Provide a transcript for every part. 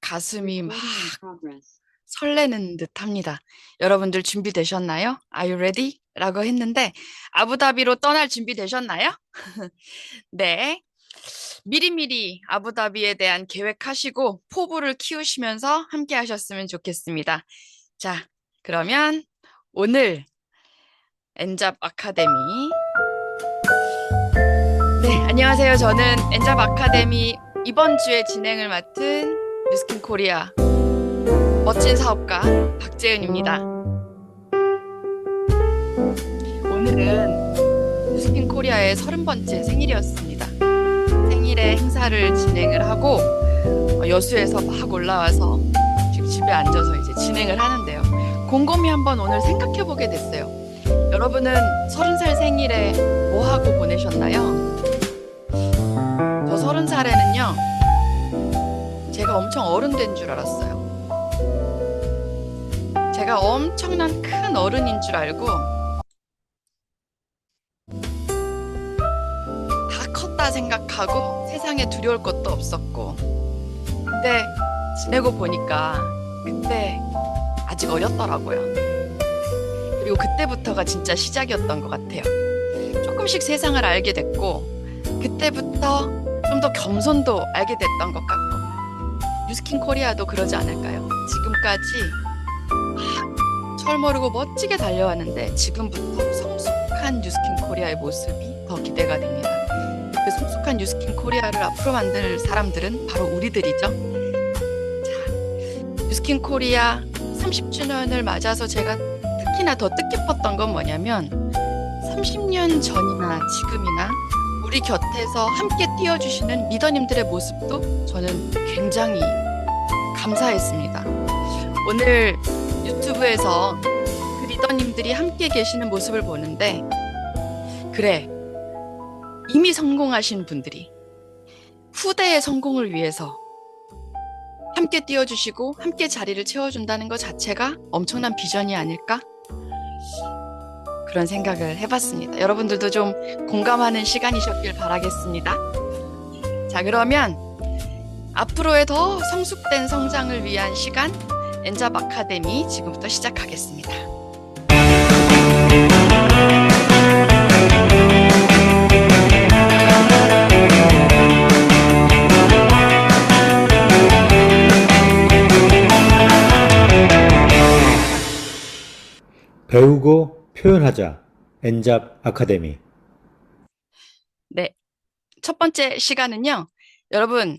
가슴이 막 설레는 듯합니다. 여러분들 준비되셨나요? Are you ready? 라고 했는데 아부다비로 떠날 준비 되셨나요? 네. 미리미리 아부다비에 대한 계획하시고 포부를 키우시면서 함께 하셨으면 좋겠습니다. 자, 그러면 오늘 엔잡 아카데미. 네, 안녕하세요. 저는 엔잡 아카데미 이번 주에 진행을 맡은 뉴스킨 코리아 멋진 사업가 박재은입니다. 오늘은 뉴스킨 코리아의 30번째 생일이었습니다. 생일에 행사를 진행을 하고 여수에서 막 올라와서 지금 집에 앉아서 이제 진행을 하는데요. 곰곰이 한번 오늘 생각해보게 됐어요. 여러분은 30살 생일에 뭐 하고 보내셨나요? 저 30살에는요, 제가 엄청 어른 된 줄 알았어요. 제가 엄청난 큰 어른인 줄 알고 다 컸다 생각하고 세상에 두려울 것도 없었고, 근데 지내고 보니까 그때 아직 어렸더라고요. 그리고 그때부터가 진짜 시작이었던 것 같아요. 조금씩 세상을 알게 됐고 그때부터 좀 더 겸손도 알게 됐던 것 같고, 뉴스킨 코리아도 그러지 않을까요? 지금까지 철 모르고 멋지게 달려왔는데 지금부터 성숙한 뉴스킨 코리아의 모습이 더 기대가 됩니다. 그 성숙한 뉴스킨 코리아를 앞으로 만들 사람들은 바로 우리들이죠. 자, 뉴스킨 코리아 30주년을 맞아서 제가 특히나 더 뜻깊었던 건 뭐냐면 30년 전이나 지금이나 우리 곁에서 함께 뛰어주시는 리더님들의 모습도 저는 굉장히 감사했습니다. 오늘 유튜브에서 그 리더님들이 함께 계시는 모습을 보는데, 그래, 이미 성공하신 분들이 후대의 성공을 위해서 함께 뛰어주시고 함께 자리를 채워준다는 것 자체가 엄청난 비전이 아닐까? 그런 생각을 해봤습니다. 여러분들도 좀 공감하는 시간이셨길 바라겠습니다. 자, 그러면 앞으로의 더 성숙된 성장을 위한 시간, 엔잡 아카데미 지금부터 시작하겠습니다. 배우고 표현하자. 엔잡 아카데미. 네, 첫 번째 시간은요. 여러분,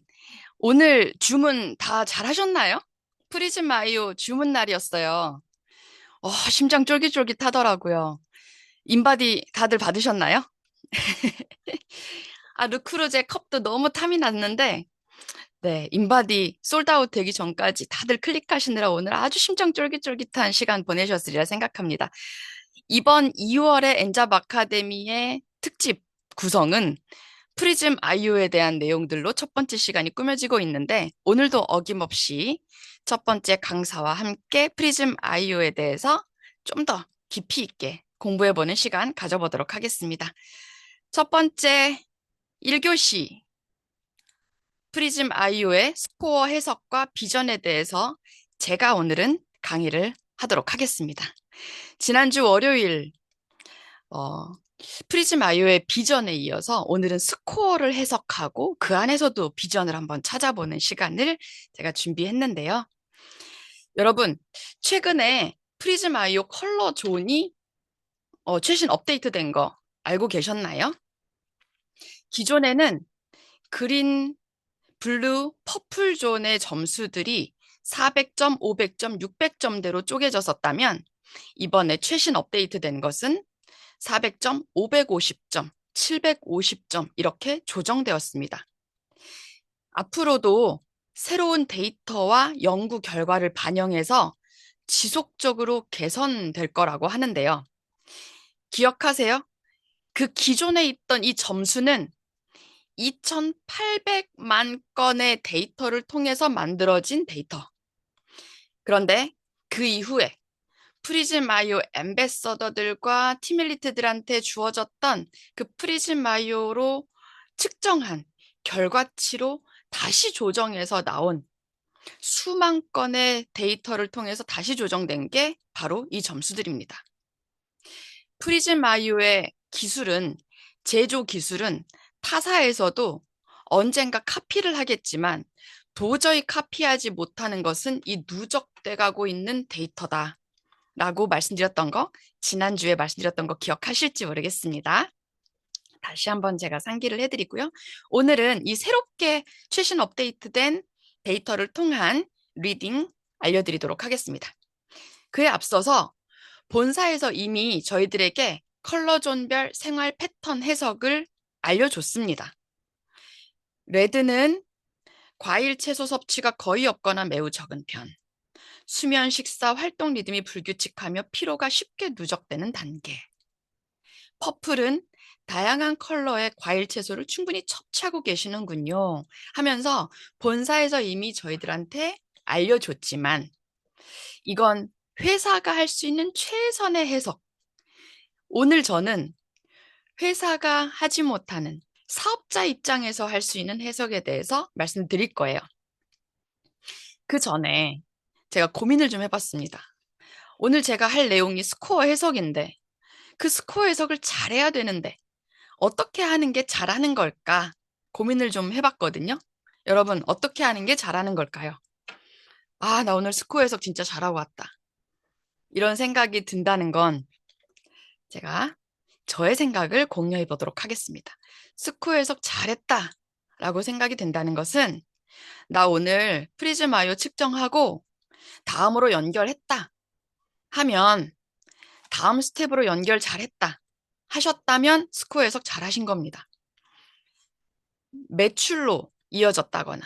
오늘 주문 다 잘하셨나요? 프리즘 마이오 주문 날이었어요. 심장 쫄깃쫄깃하더라고요. 인바디 다들 받으셨나요? 르크루제 컵도 너무 탐이 났는데, 네, 인바디 솔드아웃 되기 전까지 다들 클릭하시느라 오늘 아주 심장 쫄깃쫄깃한 시간 보내셨으리라 생각합니다. 이번 2월의 엔잡 아카데미의 특집 구성은 프리즘 아이오에 대한 내용들로 첫 번째 시간이 꾸며지고 있는데, 오늘도 어김없이 첫 번째 강사와 함께 프리즘 아이오에 대해서 좀 더 깊이 있게 공부해보는 시간 가져보도록 하겠습니다. 첫 번째 1교시 프리즘 아이오의 스코어 해석과 비전에 대해서 제가 오늘은 강의를 하도록 하겠습니다. 지난주 월요일 프리즘 아이오의 비전에 이어서 오늘은 스코어를 해석하고 그 안에서도 비전을 한번 찾아보는 시간을 제가 준비했는데요. 여러분, 최근에 프리즘 아이오 컬러 존이 최신 업데이트된 거 알고 계셨나요? 기존에는 그린, 블루, 퍼플 존의 점수들이 400점, 500점, 600점대로 쪼개졌었다면 이번에 최신 업데이트된 것은 400점, 550점, 750점 이렇게 조정되었습니다. 앞으로도 새로운 데이터와 연구 결과를 반영해서 지속적으로 개선될 거라고 하는데요. 기억하세요? 그 기존에 있던 이 점수는 2,800만 건의 데이터를 통해서 만들어진 데이터. 그런데 그 이후에 프리즘 아이오 앰베서더들과 팀일리트들한테 주어졌던 그 프리즘 아이오로 측정한 결과치로 다시 조정해서 나온 수만 건의 데이터를 통해서 다시 조정된 게 바로 이 점수들입니다. 프리즘 아이오의 기술은, 제조 기술은 타사에서도 언젠가 카피를 하겠지만 도저히 카피하지 못하는 것은 이 누적돼 가고 있는 데이터다 라고 말씀드렸던 거, 지난주에 말씀드렸던 거 기억하실지 모르겠습니다. 다시 한번 제가 상기를 해드리고요. 오늘은 이 새롭게 최신 업데이트된 데이터를 통한 리딩 알려드리도록 하겠습니다. 그에 앞서서 본사에서 이미 저희들에게 컬러존별 생활 패턴 해석을 알려줬습니다. 레드는 과일, 채소 섭취가 거의 없거나 매우 적은 편. 수면, 식사, 활동 리듬이 불규칙하며 피로가 쉽게 누적되는 단계. 퍼플은 다양한 컬러의 과일, 채소를 충분히 섭취하고 계시는군요 하면서 본사에서 이미 저희들한테 알려줬지만 이건 회사가 할 수 있는 최선의 해석. 오늘 저는 회사가 하지 못하는 사업자 입장에서 할 수 있는 해석에 대해서 말씀드릴 거예요. 그 전에 제가 고민을 좀 해봤습니다. 오늘 제가 할 내용이 스코어 해석인데 그 스코어 해석을 잘해야 되는데 어떻게 하는 게 잘하는 걸까? 고민을 좀 해봤거든요. 여러분, 어떻게 하는 게 잘하는 걸까요? 아, 나 오늘 스코어 해석 진짜 잘하고 왔다. 이런 생각이 든다는 건 제가 저의 생각을 공유해 보도록 하겠습니다. 스코어 해석 잘했다 라고 생각이 된다는 것은 나 오늘 프리즘 아이오 측정하고 다음으로 연결했다 하면 다음 스텝으로 연결 잘했다 하셨다면 스코어 해석 잘하신 겁니다. 매출로 이어졌다거나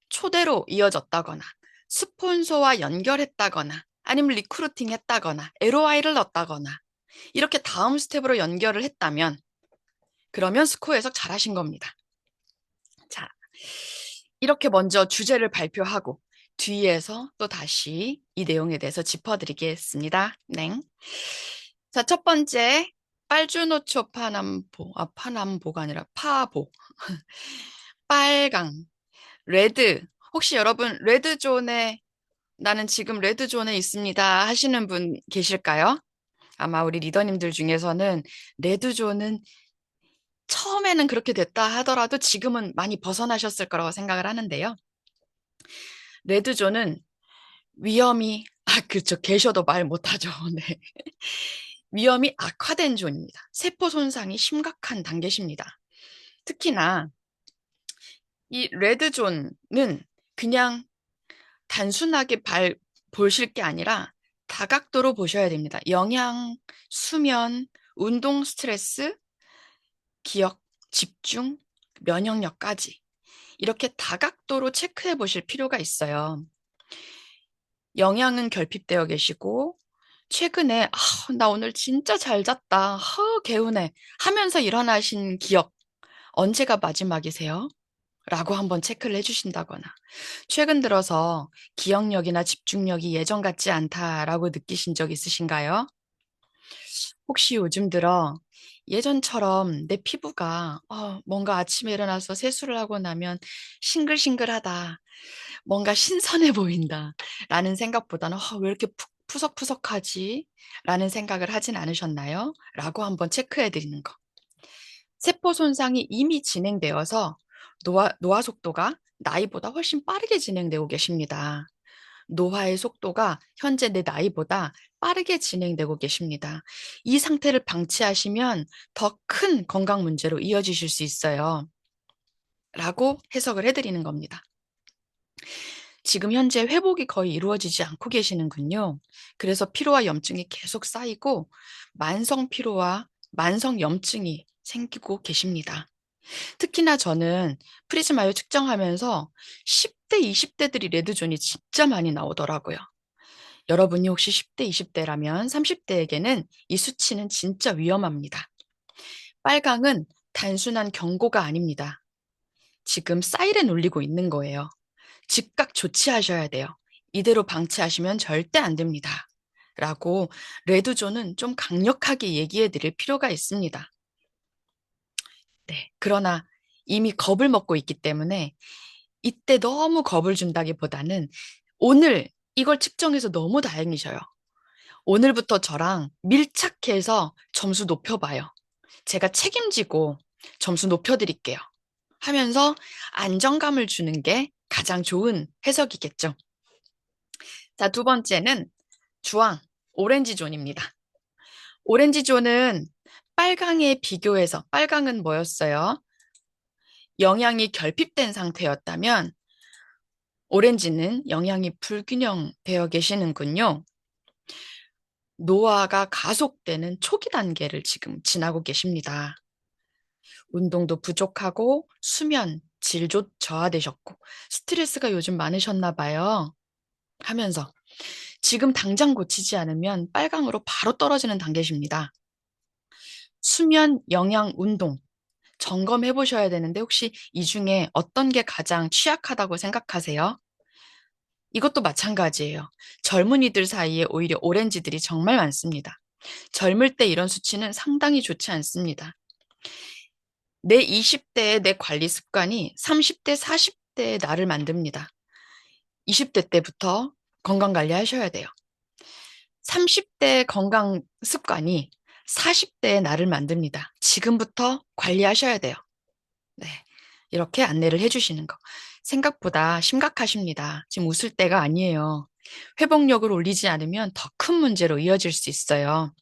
초대로 이어졌다거나 스폰서와 연결했다거나 아니면 리크루팅 했다거나 LOI를 넣었다거나 이렇게 다음 스텝으로 연결을 했다면 그러면 스코어 해석 잘하신 겁니다. 자, 이렇게 먼저 주제를 발표하고 뒤에서 또 다시 이 내용에 대해서 짚어드리겠습니다. 네. 자, 첫 번째 빨주노초 파남보가 아니라 파보 빨강 레드. 혹시 여러분 레드존에 나는 지금 레드존에 있습니다 하시는 분 계실까요? 아마 우리 리더님들 중에서는 레드존은 처음에는 그렇게 됐다 하더라도 지금은 많이 벗어나셨을 거라고 생각을 하는데요. 레드존은 위험이, 그렇죠. 계셔도 말 못하죠. 네. 위험이 악화된 존입니다. 세포 손상이 심각한 단계십니다. 특히나 이 레드존은 그냥 단순하게 보실 게 아니라 다각도로 보셔야 됩니다. 영양, 수면, 운동 스트레스, 기억, 집중, 면역력까지 이렇게 다각도로 체크해 보실 필요가 있어요. 영양은 결핍되어 계시고 최근에 나 오늘 진짜 잘 잤다. 개운해 하면서 일어나신 기억 언제가 마지막이세요? 라고 한번 체크를 해주신다거나 최근 들어서 기억력이나 집중력이 예전 같지 않다라고 느끼신 적 있으신가요? 혹시 요즘 들어 예전처럼 내 피부가 뭔가 아침에 일어나서 세수를 하고 나면 싱글싱글하다, 뭔가 신선해 보인다 라는 생각보다는 왜 이렇게 푸석푸석하지? 라는 생각을 하진 않으셨나요? 라고 한번 체크해 드리는 거. 세포 손상이 이미 진행되어서 노화 속도가 나이보다 훨씬 빠르게 진행되고 계십니다. 노화의 속도가 현재 내 나이보다 빠르게 진행되고 계십니다. 이 상태를 방치하시면 더 큰 건강 문제로 이어지실 수 있어요. 라고 해석을 해드리는 겁니다. 지금 현재 회복이 거의 이루어지지 않고 계시는군요. 그래서 피로와 염증이 계속 쌓이고 만성 피로와 만성 염증이 생기고 계십니다. 특히나 저는 프리즈마이오 측정하면서 10대, 20대들이 레드존이 진짜 많이 나오더라고요. 여러분이 혹시 10대, 20대라면 30대에게는 이 수치는 진짜 위험합니다. 빨강은 단순한 경고가 아닙니다. 지금 사이렌 울리고 있는 거예요. 즉각 조치하셔야 돼요. 이대로 방치하시면 절대 안 됩니다. 라고 레드존은 좀 강력하게 얘기해 드릴 필요가 있습니다. 네, 그러나 이미 겁을 먹고 있기 때문에 이때 너무 겁을 준다기보다는 오늘 이걸 측정해서 너무 다행이셔요. 오늘부터 저랑 밀착해서 점수 높여봐요. 제가 책임지고 점수 높여드릴게요. 하면서 안정감을 주는 게 가장 좋은 해석이겠죠. 자, 두 번째는 주황, 오렌지 존입니다. 오렌지 존은 빨강에 비교해서, 빨강은 뭐였어요? 영양이 결핍된 상태였다면, 오렌지는 영양이 불균형되어 계시는군요. 노화가 가속되는 초기 단계를 지금 지나고 계십니다. 운동도 부족하고 수면 질도 저하되셨고 스트레스가 요즘 많으셨나 봐요. 하면서 지금 당장 고치지 않으면 빨강으로 바로 떨어지는 단계십니다. 수면, 영양, 운동 점검해 보셔야 되는데 혹시 이 중에 어떤 게 가장 취약하다고 생각하세요? 이것도 마찬가지예요. 젊은이들 사이에 오히려 오렌지들이 정말 많습니다. 젊을 때 이런 수치는 상당히 좋지 않습니다. 내 20대의 내 관리 습관이 30대, 40대의 나를 만듭니다. 20대 때부터 건강 관리하셔야 돼요. 30대 건강 습관이 40대의 나를 만듭니다. 지금부터 관리하셔야 돼요. 네. 이렇게 안내를 해주시는 거. 생각보다 심각하십니다. 지금 웃을 때가 아니에요. 회복력을 올리지 않으면 더 큰 문제로 이어질 수 있어요.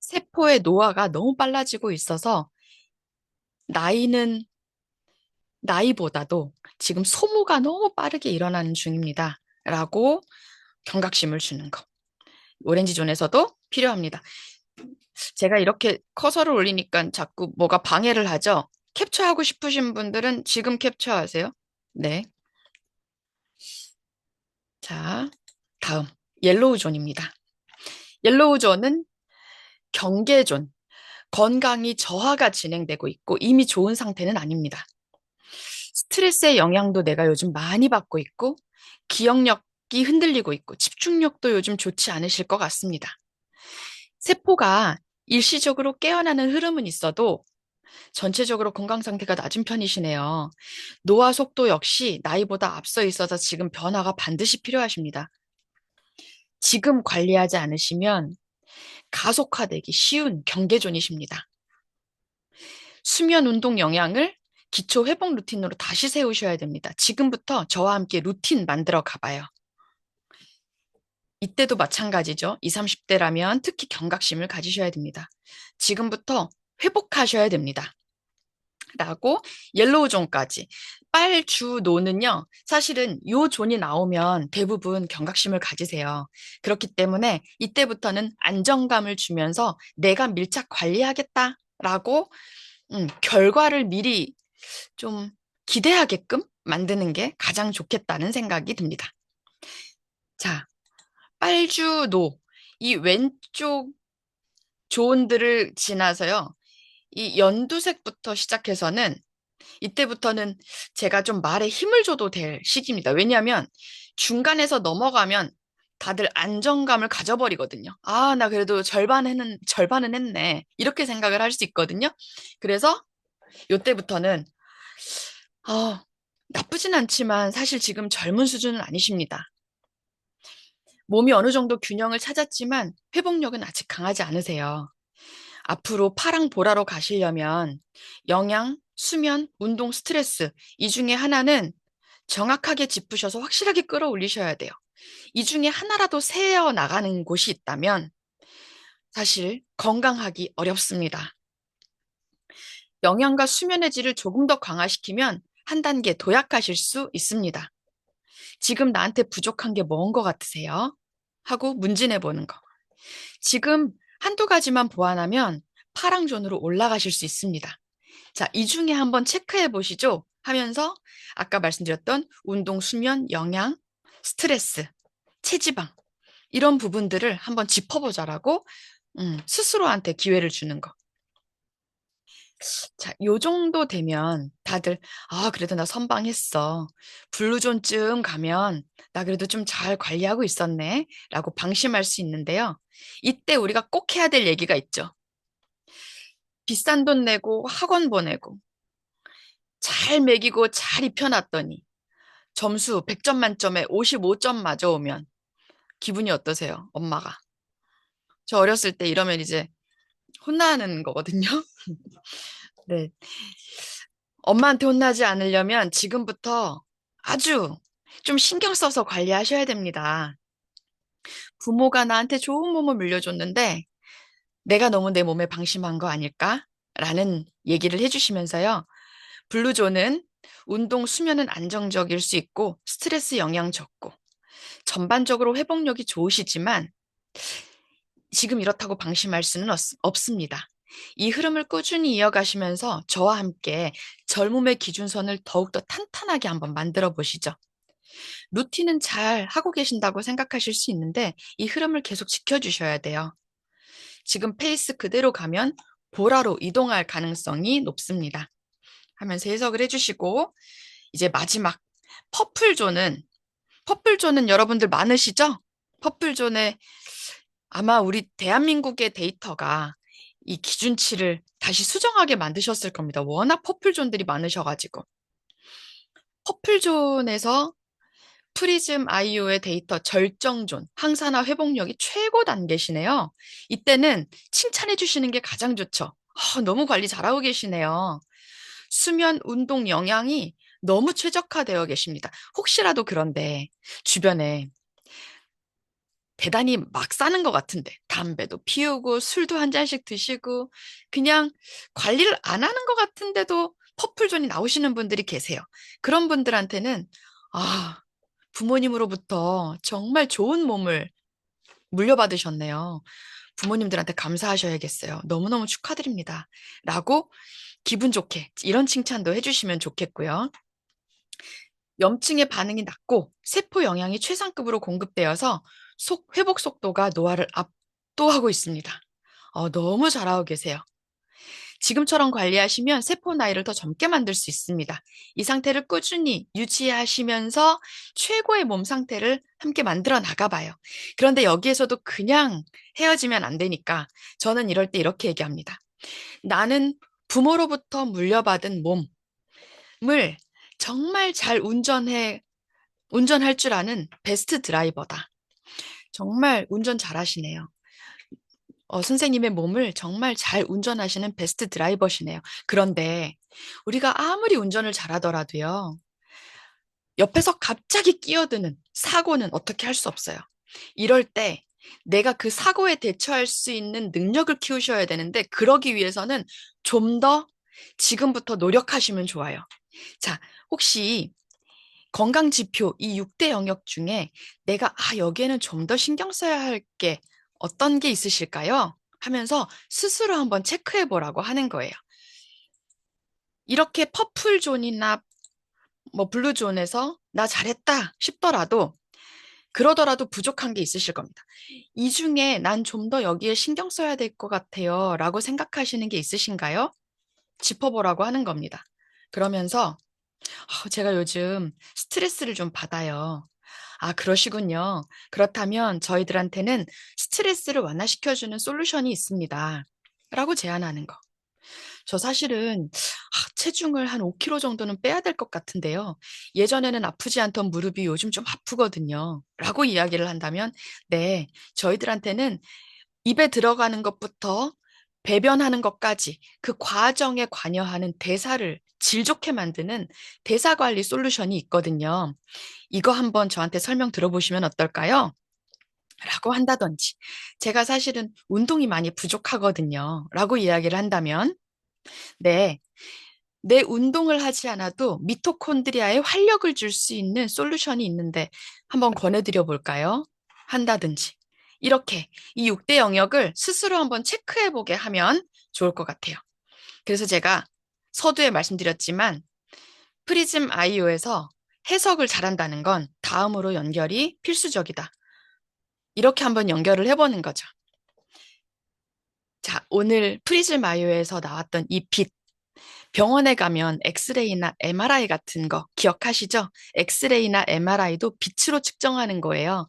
세포의 노화가 너무 빨라지고 있어서 나이는 나이보다도 지금 소모가 너무 빠르게 일어나는 중입니다. 라고 경각심을 주는 거. 오렌지 존에서도 필요합니다. 제가 이렇게 커서를 올리니까 자꾸 뭐가 방해를 하죠. 캡처하고 싶으신 분들은 지금 캡처하세요. 네. 자, 다음. 옐로우 존입니다. 옐로우 존은 경계 존. 건강이 저하가 진행되고 있고 이미 좋은 상태는 아닙니다. 스트레스의 영향도 내가 요즘 많이 받고 있고 기억력이 흔들리고 있고 집중력도 요즘 좋지 않으실 것 같습니다. 세포가 일시적으로 깨어나는 흐름은 있어도 전체적으로 건강 상태가 낮은 편이시네요. 노화 속도 역시 나이보다 앞서 있어서 지금 변화가 반드시 필요하십니다. 지금 관리하지 않으시면 가속화되기 쉬운 경계존이십니다. 수면 운동 영양을 기초 회복 루틴으로 다시 세우셔야 됩니다. 지금부터 저와 함께 루틴 만들어 가봐요. 이때도 마찬가지죠. 20, 30대라면 특히 경각심을 가지셔야 됩니다. 지금부터 회복하셔야 됩니다. 라고 옐로우 존까지. 빨주노는요, 사실은 요 존이 나오면 대부분 경각심을 가지세요. 그렇기 때문에 이때부터는 안정감을 주면서 내가 밀착 관리하겠다라고 결과를 미리 좀 기대하게끔 만드는 게 가장 좋겠다는 생각이 듭니다. 자, 빨주노. 이 왼쪽 존들을 지나서요. 이 연두색부터 시작해서는 이때부터는 제가 좀 말에 힘을 줘도 될 시기입니다. 왜냐하면 중간에서 넘어가면 다들 안정감을 가져버리거든요. 아, 나 그래도 절반은 했네. 이렇게 생각을 할 수 있거든요. 그래서 이때부터는 나쁘진 않지만 사실 지금 젊은 수준은 아니십니다. 몸이 어느 정도 균형을 찾았지만 회복력은 아직 강하지 않으세요. 앞으로 파랑 보라로 가시려면 영양, 수면, 운동, 스트레스 이 중에 하나는 정확하게 짚으셔서 확실하게 끌어올리셔야 돼요. 이 중에 하나라도 새어 나가는 곳이 있다면 사실 건강하기 어렵습니다. 영양과 수면의 질을 조금 더 강화시키면 한 단계 도약하실 수 있습니다. 지금 나한테 부족한 게 뭔 것 같으세요? 하고 문진해 보는 거. 지금 한두 가지만 보완하면 파랑존으로 올라가실 수 있습니다. 자, 이 중에 한번 체크해 보시죠. 하면서 아까 말씀드렸던 운동, 수면, 영양, 스트레스, 체지방 이런 부분들을 한번 짚어보자라고 스스로한테 기회를 주는 거. 자, 요 정도 되면 다들 그래도 나 선방했어. 블루존쯤 가면 나 그래도 좀 잘 관리하고 있었네. 라고 방심할 수 있는데요. 이때 우리가 꼭 해야 될 얘기가 있죠. 비싼 돈 내고 학원 보내고 잘 먹이고 잘 입혀놨더니 점수 100점 만점에 55점 맞아오면 기분이 어떠세요, 엄마가? 저 어렸을 때 이러면 이제 혼나는 거거든요. 네. 엄마한테 혼나지 않으려면 지금부터 아주 좀 신경 써서 관리하셔야 됩니다. 부모가 나한테 좋은 몸을 물려줬는데 내가 너무 내 몸에 방심한 거 아닐까? 라는 얘기를 해주시면서요. 블루존은 운동 수면은 안정적일 수 있고 스트레스 영향 적고 전반적으로 회복력이 좋으시지만 지금 이렇다고 방심할 수는 없습니다. 이 흐름을 꾸준히 이어가시면서 저와 함께 젊음의 기준선을 더욱더 탄탄하게 한번 만들어 보시죠. 루틴은 잘 하고 계신다고 생각하실 수 있는데 이 흐름을 계속 지켜주셔야 돼요. 지금 페이스 그대로 가면 보라로 이동할 가능성이 높습니다. 하면서 해석을 해주시고 이제 마지막 퍼플존은 여러분들 많으시죠? 퍼플존에 아마 우리 대한민국의 데이터가 이 기준치를 다시 수정하게 만드셨을 겁니다. 워낙 퍼플존들이 많으셔가지고. 퍼플존에서 프리즘 아이오의 데이터 절정존, 항산화 회복력이 최고 단계시네요. 이때는 칭찬해 주시는 게 가장 좋죠. 너무 관리 잘하고 계시네요. 수면, 운동 영양이 너무 최적화되어 계십니다. 혹시라도 그런데 주변에 대단히 막 사는 것 같은데 담배도 피우고 술도 한 잔씩 드시고 그냥 관리를 안 하는 것 같은데도 퍼플존이 나오시는 분들이 계세요. 그런 분들한테는 부모님으로부터 정말 좋은 몸을 물려받으셨네요. 부모님들한테 감사하셔야겠어요. 너무너무 축하드립니다. 라고 기분 좋게 이런 칭찬도 해주시면 좋겠고요. 염증의 반응이 낮고 세포 영양이 최상급으로 공급되어서 회복 속도가 노화를 압도하고 있습니다. 너무 잘하고 계세요. 지금처럼 관리하시면 세포 나이를 더 젊게 만들 수 있습니다. 이 상태를 꾸준히 유지하시면서 최고의 몸 상태를 함께 만들어 나가봐요. 그런데 여기에서도 그냥 헤어지면 안 되니까 저는 이럴 때 이렇게 얘기합니다. 나는 부모로부터 물려받은 몸을 정말 잘 운전할 줄 아는 베스트 드라이버다. 정말 운전 잘하시네요. 선생님의 몸을 정말 잘 운전하시는 베스트 드라이버시네요. 그런데 우리가 아무리 운전을 잘하더라도요, 옆에서 갑자기 끼어드는 사고는 어떻게 할 수 없어요. 이럴 때 내가 그 사고에 대처할 수 있는 능력을 키우셔야 되는데, 그러기 위해서는 좀 더 지금부터 노력하시면 좋아요. 자, 혹시 건강 지표 이 6대 영역 중에 내가 여기에는 좀 더 신경 써야 할 게 어떤 게 있으실까요? 하면서 스스로 한번 체크해 보라고 하는 거예요. 이렇게 퍼플 존이나 뭐 블루 존에서 나 잘했다 싶더라도 그러더라도 부족한 게 있으실 겁니다. 이 중에 난 좀 더 여기에 신경 써야 될 것 같아요. 라고 생각하시는 게 있으신가요? 짚어보라고 하는 겁니다. 그러면서 제가 요즘 스트레스를 좀 받아요. 그러시군요. 그렇다면 저희들한테는 스트레스를 완화시켜주는 솔루션이 있습니다. 라고 제안하는 거. 저 사실은 체중을 한 5kg 정도는 빼야 될 것 같은데요. 예전에는 아프지 않던 무릎이 요즘 좀 아프거든요. 라고 이야기를 한다면, 네, 저희들한테는 입에 들어가는 것부터 배변하는 것까지 그 과정에 관여하는 대사를 질 좋게 만드는 대사 관리 솔루션이 있거든요. 이거 한번 저한테 설명 들어보시면 어떨까요? 라고 한다든지, 제가 사실은 운동이 많이 부족하거든요. 라고 이야기를 한다면, 네, 내 운동을 하지 않아도 미토콘드리아에 활력을 줄 수 있는 솔루션이 있는데 한번 권해드려 볼까요? 한다든지. 이렇게 이 6대 영역을 스스로 한번 체크해 보게 하면 좋을 것 같아요. 그래서 제가 서두에 말씀드렸지만 프리즘 아이오에서 해석을 잘한다는 건 다음으로 연결이 필수적이다. 이렇게 한번 연결을 해보는 거죠. 자, 오늘 프리즘 아이오에서 나왔던 이 빛, 병원에 가면 엑스레이나 MRI 같은 거 기억하시죠? 엑스레이나 MRI도 빛으로 측정하는 거예요.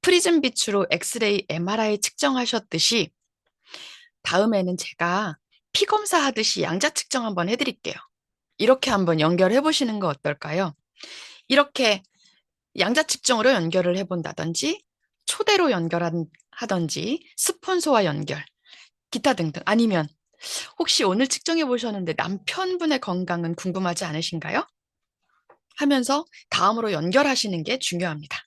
프리즘 빛으로 엑스레이, MRI 측정하셨듯이 다음에는 제가 피 검사 하듯이 양자 측정 한번 해드릴게요. 이렇게 한번 연결해 보시는 거 어떨까요? 이렇게 양자측정으로 연결을 해본다든지, 초대로 연결하든지, 스폰서와 연결, 기타 등등. 아니면 혹시 오늘 측정해 보셨는데 남편분의 건강은 궁금하지 않으신가요? 하면서 다음으로 연결하시는 게 중요합니다.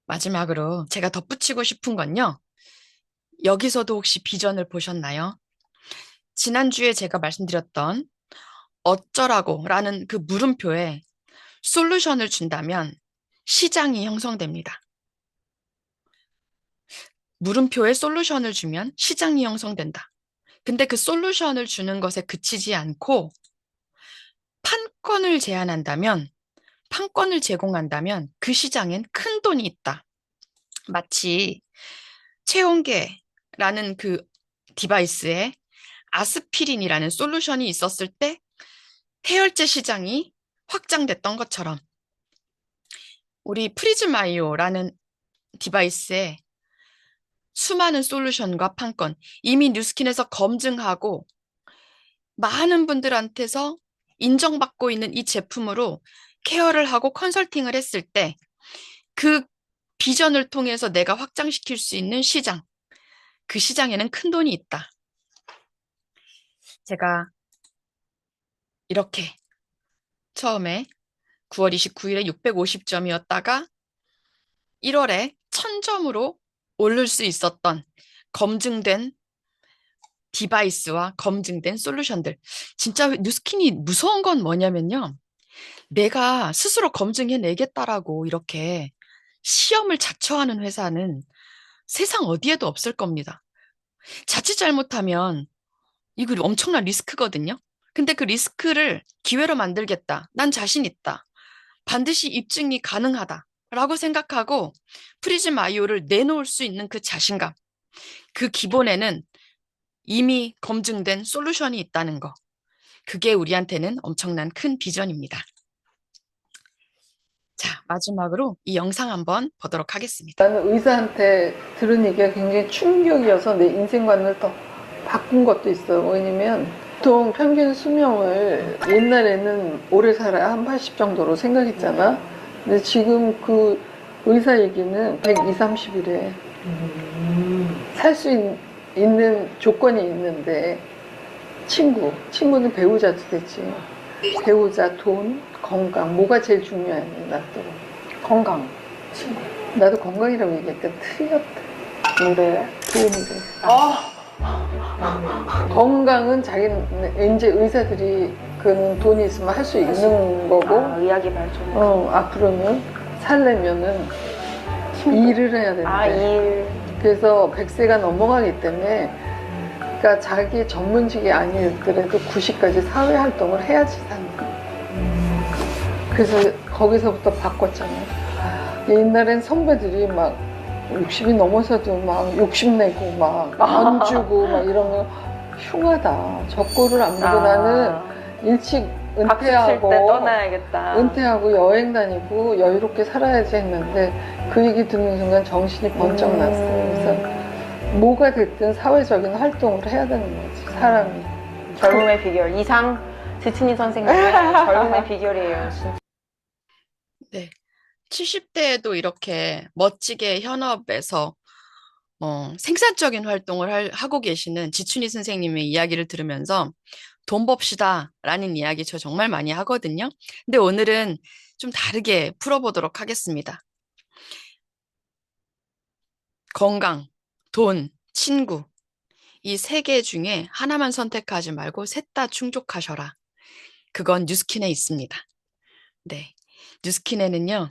마지막으로 제가 덧붙이고 싶은 건요. 여기서도 혹시 비전을 보셨나요? 지난주에 제가 말씀드렸던 어쩌라고 라는 그 물음표에 솔루션을 준다면 시장이 형성됩니다. 물음표에 솔루션을 주면 시장이 형성된다. 근데 그 솔루션을 주는 것에 그치지 않고 판권을 제한한다면, 판권을 제공한다면 그 시장엔 큰 돈이 있다. 마치 체온계라는 그 디바이스에 아스피린이라는 솔루션이 있었을 때 해열제 시장이 확장됐던 것처럼 우리 프리즈마이오라는 디바이스에 수많은 솔루션과 판권, 이미 뉴스킨에서 검증하고 많은 분들한테서 인정받고 있는 이 제품으로 케어를 하고 컨설팅을 했을 때 그 비전을 통해서 내가 확장시킬 수 있는 시장, 그 시장에는 큰 돈이 있다. 제가 이렇게 처음에 9월 29일에 650점이었다가 1월에 1000점으로 오를 수 있었던 검증된 디바이스와 검증된 솔루션들. 진짜 뉴스킨이 무서운 건 뭐냐면요. 내가 스스로 검증해내겠다라고 이렇게 시험을 자처하는 회사는 세상 어디에도 없을 겁니다. 자칫 잘못하면 이거 엄청난 리스크거든요. 근데 그 리스크를 기회로 만들겠다. 난 자신 있다. 반드시 입증이 가능하다. 라고 생각하고 프리즘 아이오를 내놓을 수 있는 그 자신감. 그 기본에는 이미 검증된 솔루션이 있다는 거. 그게 우리한테는 엄청난 큰 비전입니다. 자, 마지막으로 이 영상 한번 보도록 하겠습니다. 나는 의사한테 들은 얘기가 굉장히 충격이어서 내 인생관을 더 바꾼 것도 있어요. 왜냐면 보통 평균 수명을 옛날에는 오래 살아야 한 80 정도로 생각했잖아. 근데 지금 그 의사 얘기는 120, 30이래. 살 수 있는 조건이 있는데 친구는 배우자도 되지. 배우자, 돈, 건강, 뭐가 제일 중요해, 나도. 건강. 나도 건강이라고 얘기했다. 틀렸다. 노래. 돈이래. 아, 건강은 자기는 이제 의사들이 그 돈이 있으면 할 수 있는 거고, 의학이 발전. 앞으로는 살려면은 일을 해야 된대. 일. 그래서 100세가 넘어가기 때문에, 그러니까 자기 전문직이 아니더라도 90까지 사회 활동을 해야지 산다. 그래서 거기서부터 바꿨잖아. 옛날엔 선배들이 막 60이 넘어서도 막 욕심내고 막 안 주고 막 이런 거 흉하다. 적고를 안 보고 나는 일찍 박수 칠 때 은퇴하고 떠나야겠다. 은퇴하고 여행 다니고 여유롭게 살아야지 했는데 그 얘기 듣는 순간 정신이 번쩍 났어요. 그래서 뭐가 됐든 사회적인 활동을 해야 되는 거지, 사람이. 젊음의 비결. 이상 지친이 선생님의 젊음의 비결이에요. 진짜. 네. 70대에도 이렇게 멋지게 현업에서 생산적인 활동을 하고 계시는 지춘희 선생님의 이야기를 들으면서 돈 법시다 라는 이야기 저 정말 많이 하거든요. 근데 오늘은 좀 다르게 풀어보도록 하겠습니다. 건강, 돈, 친구. 이 세 개 중에 하나만 선택하지 말고 셋 다 충족하셔라. 그건 뉴스킨에 있습니다. 네. 뉴스킨에는요,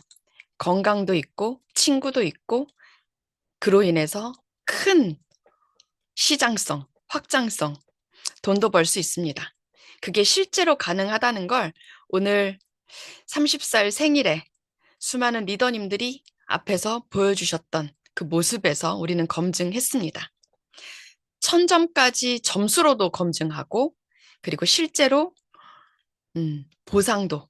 건강도 있고, 친구도 있고, 그로 인해서 큰 시장성, 확장성, 돈도 벌 수 있습니다. 그게 실제로 가능하다는 걸 오늘 30살 생일에 수많은 리더님들이 앞에서 보여주셨던 그 모습에서 우리는 검증했습니다. 1000점까지 점수로도 검증하고, 그리고 실제로 보상도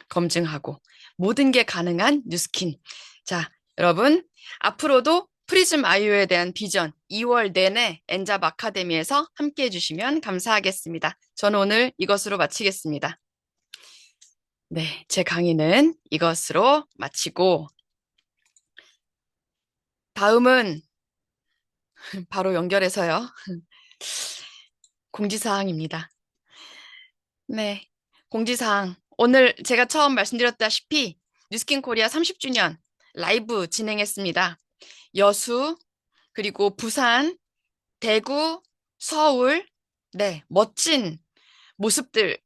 검증하고, 모든 게 가능한 뉴스킨. 자, 여러분, 앞으로도 프리즘 아이유에 대한 비전 2월 내내 엔잡 아카데미에서 함께 해주시면 감사하겠습니다. 저는 오늘 이것으로 마치겠습니다. 네, 제 강의는 이것으로 마치고 다음은 바로 연결해서요. 공지사항입니다. 네, 공지사항. 오늘 제가 처음 말씀드렸다시피 뉴스킨 코리아 30주년 라이브 진행했습니다. 여수, 그리고 부산, 대구, 서울, 네, 멋진 모습들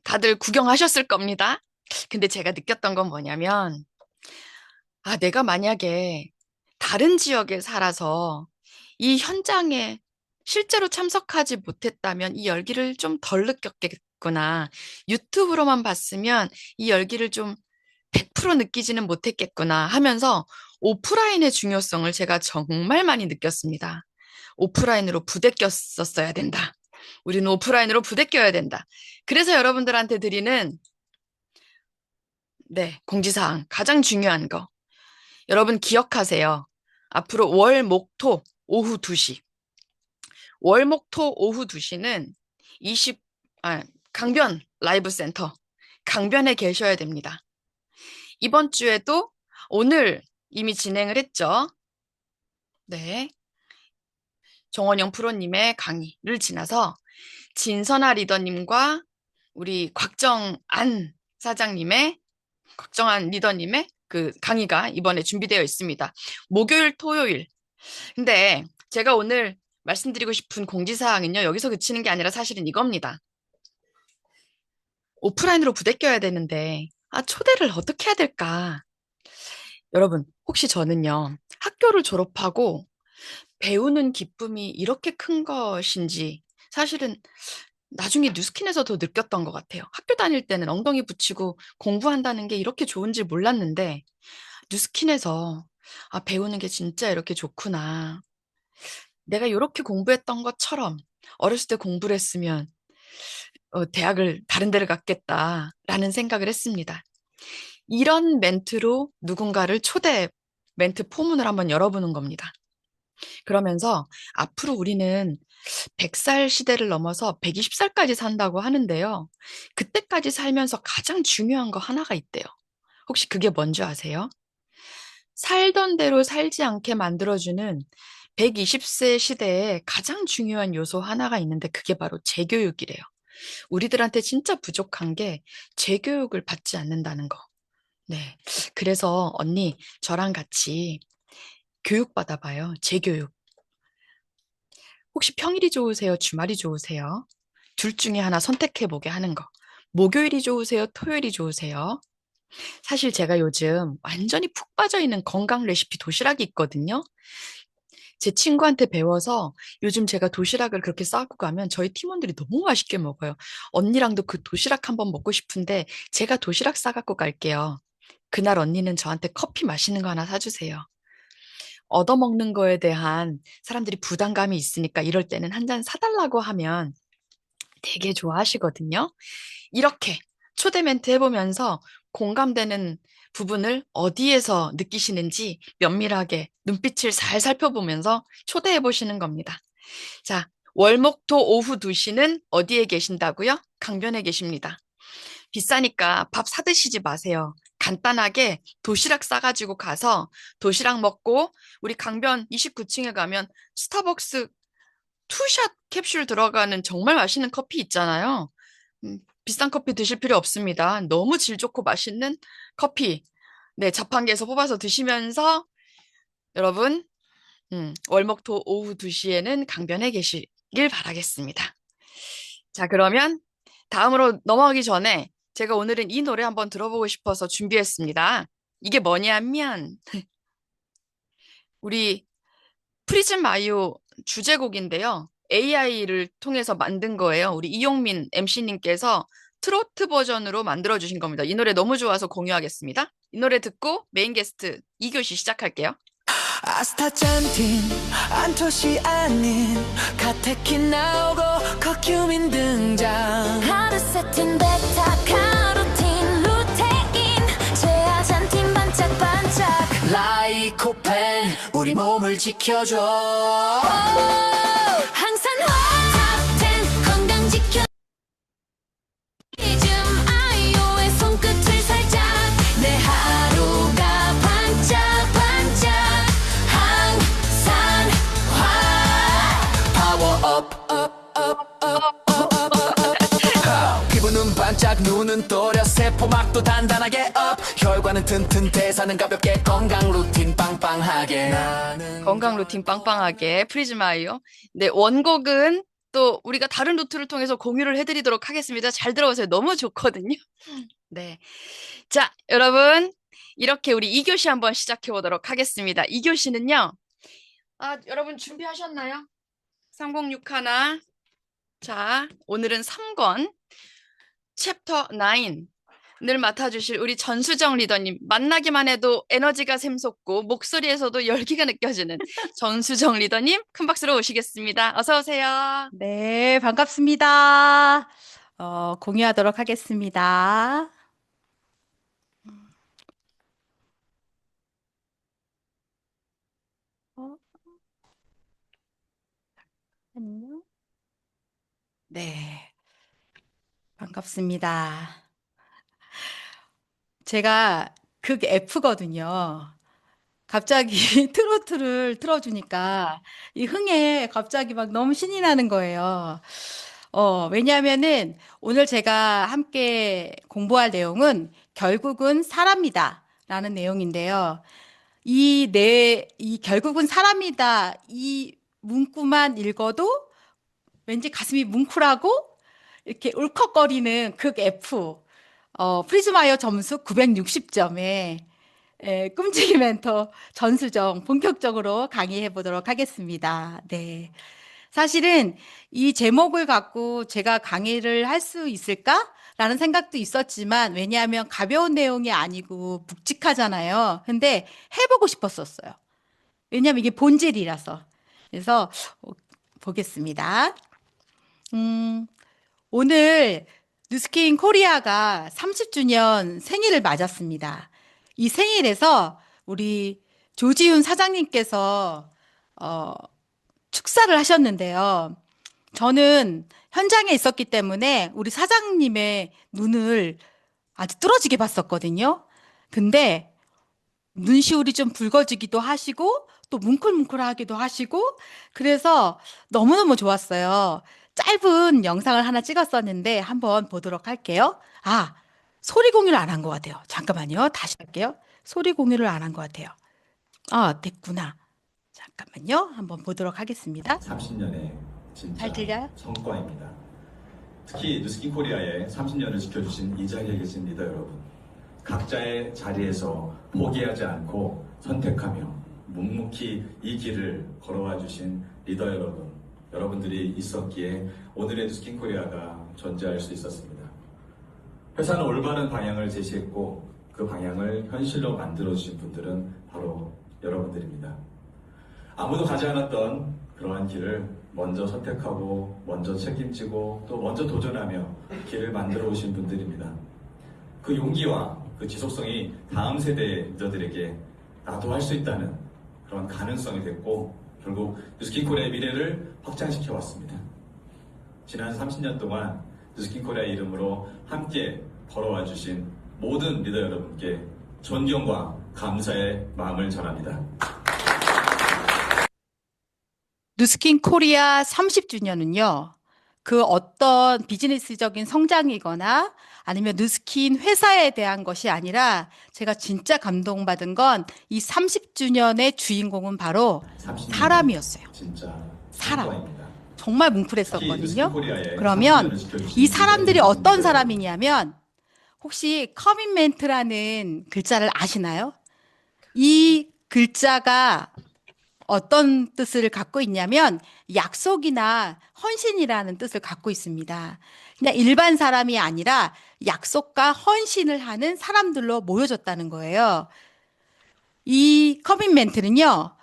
다들 구경하셨을 겁니다. 근데 제가 느꼈던 건 뭐냐면, 내가 만약에 다른 지역에 살아서 이 현장에 실제로 참석하지 못했다면 이 열기를 좀 덜 느꼈겠구나. 유튜브로만 봤으면 이 열기를 좀 100% 느끼지는 못했겠구나 하면서 오프라인의 중요성을 제가 정말 많이 느꼈습니다. 오프라인으로 부대꼈었어야 된다. 우리는 오프라인으로 부대껴야 된다. 그래서 여러분들한테 드리는 공지사항 가장 중요한 거. 여러분 기억하세요. 앞으로 월, 목, 토 오후 2시. 월, 목, 토 오후 2시는 강변 라이브 센터. 강변에 계셔야 됩니다. 이번 주에도 오늘 이미 진행을 했죠. 네. 정원영 프로님의 강의를 지나서 진선아 리더님과 우리 곽정안 리더님의 그 강의가 이번에 준비되어 있습니다. 목요일, 토요일. 근데 제가 오늘 말씀드리고 싶은 공지사항은요, 여기서 그치는 게 아니라 사실은 이겁니다. 오프라인으로 부대껴야 되는데, 초대를 어떻게 해야 될까? 여러분, 혹시 저는요, 학교를 졸업하고 배우는 기쁨이 이렇게 큰 것인지 사실은 나중에 뉴스킨에서 더 느꼈던 것 같아요. 학교 다닐 때는 엉덩이 붙이고 공부한다는 게 이렇게 좋은지 몰랐는데 뉴스킨에서 배우는 게 진짜 이렇게 좋구나. 내가 이렇게 공부했던 것처럼 어렸을 때 공부를 했으면 대학을 다른 데를 갔겠다라는 생각을 했습니다. 이런 멘트로 누군가를 초대 멘트 포문을 한번 열어보는 겁니다. 그러면서 앞으로 우리는 100살 시대를 넘어서 120살까지 산다고 하는데요. 그때까지 살면서 가장 중요한 거 하나가 있대요. 혹시 그게 뭔지 아세요? 살던 대로 살지 않게 만들어주는 120세 시대에 가장 중요한 요소 하나가 있는데 그게 바로 재교육이래요. 우리들한테 진짜 부족한 게 재교육을 받지 않는다는 거. 네. 그래서 언니, 저랑 같이 교육 받아봐요. 재교육. 혹시 평일이 좋으세요? 주말이 좋으세요? 둘 중에 하나 선택해보게 하는 거. 목요일이 좋으세요? 토요일이 좋으세요? 사실 제가 요즘 완전히 푹 빠져있는 건강 레시피 도시락이 있거든요. 제 친구한테 배워서 요즘 제가 도시락을 그렇게 싸고 가면 저희 팀원들이 너무 맛있게 먹어요. 언니랑도 그 도시락 한번 먹고 싶은데 제가 도시락 싸갖고 갈게요. 그날 언니는 저한테 커피 맛있는 거 하나 사주세요. 얻어먹는 거에 대한 사람들이 부담감이 있으니까 이럴 때는 한 잔 사달라고 하면 되게 좋아하시거든요. 이렇게 초대 멘트 해보면서 공감되는 부분을 어디에서 느끼시는지 면밀하게 눈빛을 잘 살펴보면서 초대해 보시는 겁니다. 자, 월목토 오후 2시는 어디에 계신다고요? 강변에 계십니다. 비싸니까 밥 사드시지 마세요. 간단하게 도시락 싸가지고 가서 도시락 먹고 우리 강변 29층에 가면 스타벅스 투샷 캡슐 들어가는 정말 맛있는 커피 있잖아요. 비싼 커피 드실 필요 없습니다. 너무 질 좋고 맛있는 커피. 네, 자판기에서 뽑아서 드시면서 여러분, 월목토 오후 2시에는 강변에 계시길 바라겠습니다. 자, 그러면 다음으로 넘어가기 전에 제가 오늘은 이 노래 한번 들어보고 싶어서 준비했습니다. 이게 뭐냐면 우리 프리즘 아이유 주제곡인데요. AI를 통해서 만든 거예요. 우리 이용민 MC님께서 트로트 버전으로 만들어주신 겁니다. 이 노래 너무 좋아서 공유하겠습니다. 이 노래 듣고 메인 게스트 2교시 시작할게요. 아스타잔틴 안토시 아닌 카테킨 나오고 커큐민 등장 하루 세팅 베타 카로틴 루테인 제아잔틴 반짝반짝 라이코펜 우리 우리 몸을 지켜줘. 항상 탑10 건강 지켜 이즘 아이오의 손끝을 살짝 내 하루가 반짝반짝 항산화 피부는 반짝 눈은 또렷 세포막도 단단하게 업 혈관은 튼튼 대사는 가볍게 건강 루틴 빵빵하게 나는 건강 루틴 빵빵하게 프리즈마이요. 네, 원곡은 또 우리가 다른 루트를 통해서 공유를 해드리도록 하겠습니다. 잘 들어보세요. 너무 좋거든요. 네. 자, 여러분. 이렇게 우리 2교시 한번 시작해 보도록 하겠습니다. 2교시는요. 여러분 준비하셨나요? 3061. 자, 오늘은 3권 챕터 9을 맡아주실 우리 전수정 리더님. 만나기만 해도 에너지가 샘솟고 목소리에서도 열기가 느껴지는 전수정 리더님 큰 박수로 모시겠습니다. 어서 오세요. 네, 반갑습니다. 공유하도록 하겠습니다. 잠깐만요. 네, 반갑습니다. 제가 극 F거든요. 갑자기 트로트를 틀어주니까 이 흥에 갑자기 막 너무 신이 나는 거예요. 왜냐하면은 오늘 제가 함께 공부할 내용은 결국은 사람이다 라는 내용인데요. 이 결국은 사람이다 이 문구만 읽어도 왠지 가슴이 뭉클하고 이렇게 울컥거리는 극 F. 프리즈마이어 점수 960점에 끔찍이 멘토 전수정 본격적으로 강의해 보도록 하겠습니다. 네. 사실은 이 제목을 갖고 제가 강의를 할 수 있을까라는 생각도 있었지만 왜냐하면 가벼운 내용이 아니고 묵직하잖아요. 근데 해보고 싶었었어요. 왜냐하면 이게 본질이라서. 그래서 보겠습니다. 오늘 뉴스킨 코리아가 30주년 생일을 맞았습니다. 이 생일에서 우리 조지훈 사장님께서 축사를 하셨는데요. 저는 현장에 있었기 때문에 우리 사장님의 눈을 아주 뚫어지게 봤었거든요. 근데 눈시울이 좀 붉어지기도 하시고 또 뭉클뭉클하기도 하시고 그래서 너무너무 좋았어요. 짧은 영상을 하나 찍었었는데 한번 보도록 할게요. 소리 공유를 안 한 것 같아요. 잠깐만요. 다시 할게요. 소리 공유를 안 한 것 같아요. 됐구나. 잠깐만요. 한번 보도록 하겠습니다. 30년의 진짜 잘 들려요? 성과입니다. 특히 뉴스킨 코리아의 30년을 지켜주신 이 자리에 계신 리더 여러분, 각자의 자리에서 포기하지 않고 선택하며 묵묵히 이 길을 걸어와 주신 리더 여러분, 여러분들이 있었기에 오늘의 뉴스킨 코리아가 존재할 수 있었습니다. 회사는 올바른 방향을 제시했고 그 방향을 현실로 만들어주신 분들은 바로 여러분들입니다. 아무도 가지 않았던 그러한 길을 먼저 선택하고 먼저 책임지고 또 먼저 도전하며 길을 만들어 오신 분들입니다. 그 용기와 그 지속성이 다음 세대의 리더들에게 나도 할 수 있다는 그런 가능성이 됐고 결국 뉴스킨 코리아의 미래를 확장시켜 왔습니다. 지난 30년 동안 뉴스킨 코리아 이름으로 함께 걸어와 주신 모든 리더 여러분께 존경과 감사의 마음을 전합니다. 뉴스킨 코리아 30주년은요, 그 어떤 비즈니스적인 성장이거나 아니면 뉴스킨 회사에 대한 것이 아니라 제가 진짜 감동받은 건 이 30주년의 주인공은 바로 30년 사람이었어요. 진짜 사람. 성과입니다. 정말 뭉클했었거든요. 그러면 이 사람들이 어떤 사람이냐면 혹시 커밋멘트라는 글자를 아시나요? 이 글자가 어떤 뜻을 갖고 있냐면 약속이나 헌신이라는 뜻을 갖고 있습니다. 그냥 일반 사람이 아니라 약속과 헌신을 하는 사람들로 모여졌다는 거예요. 이 커밋멘트는요,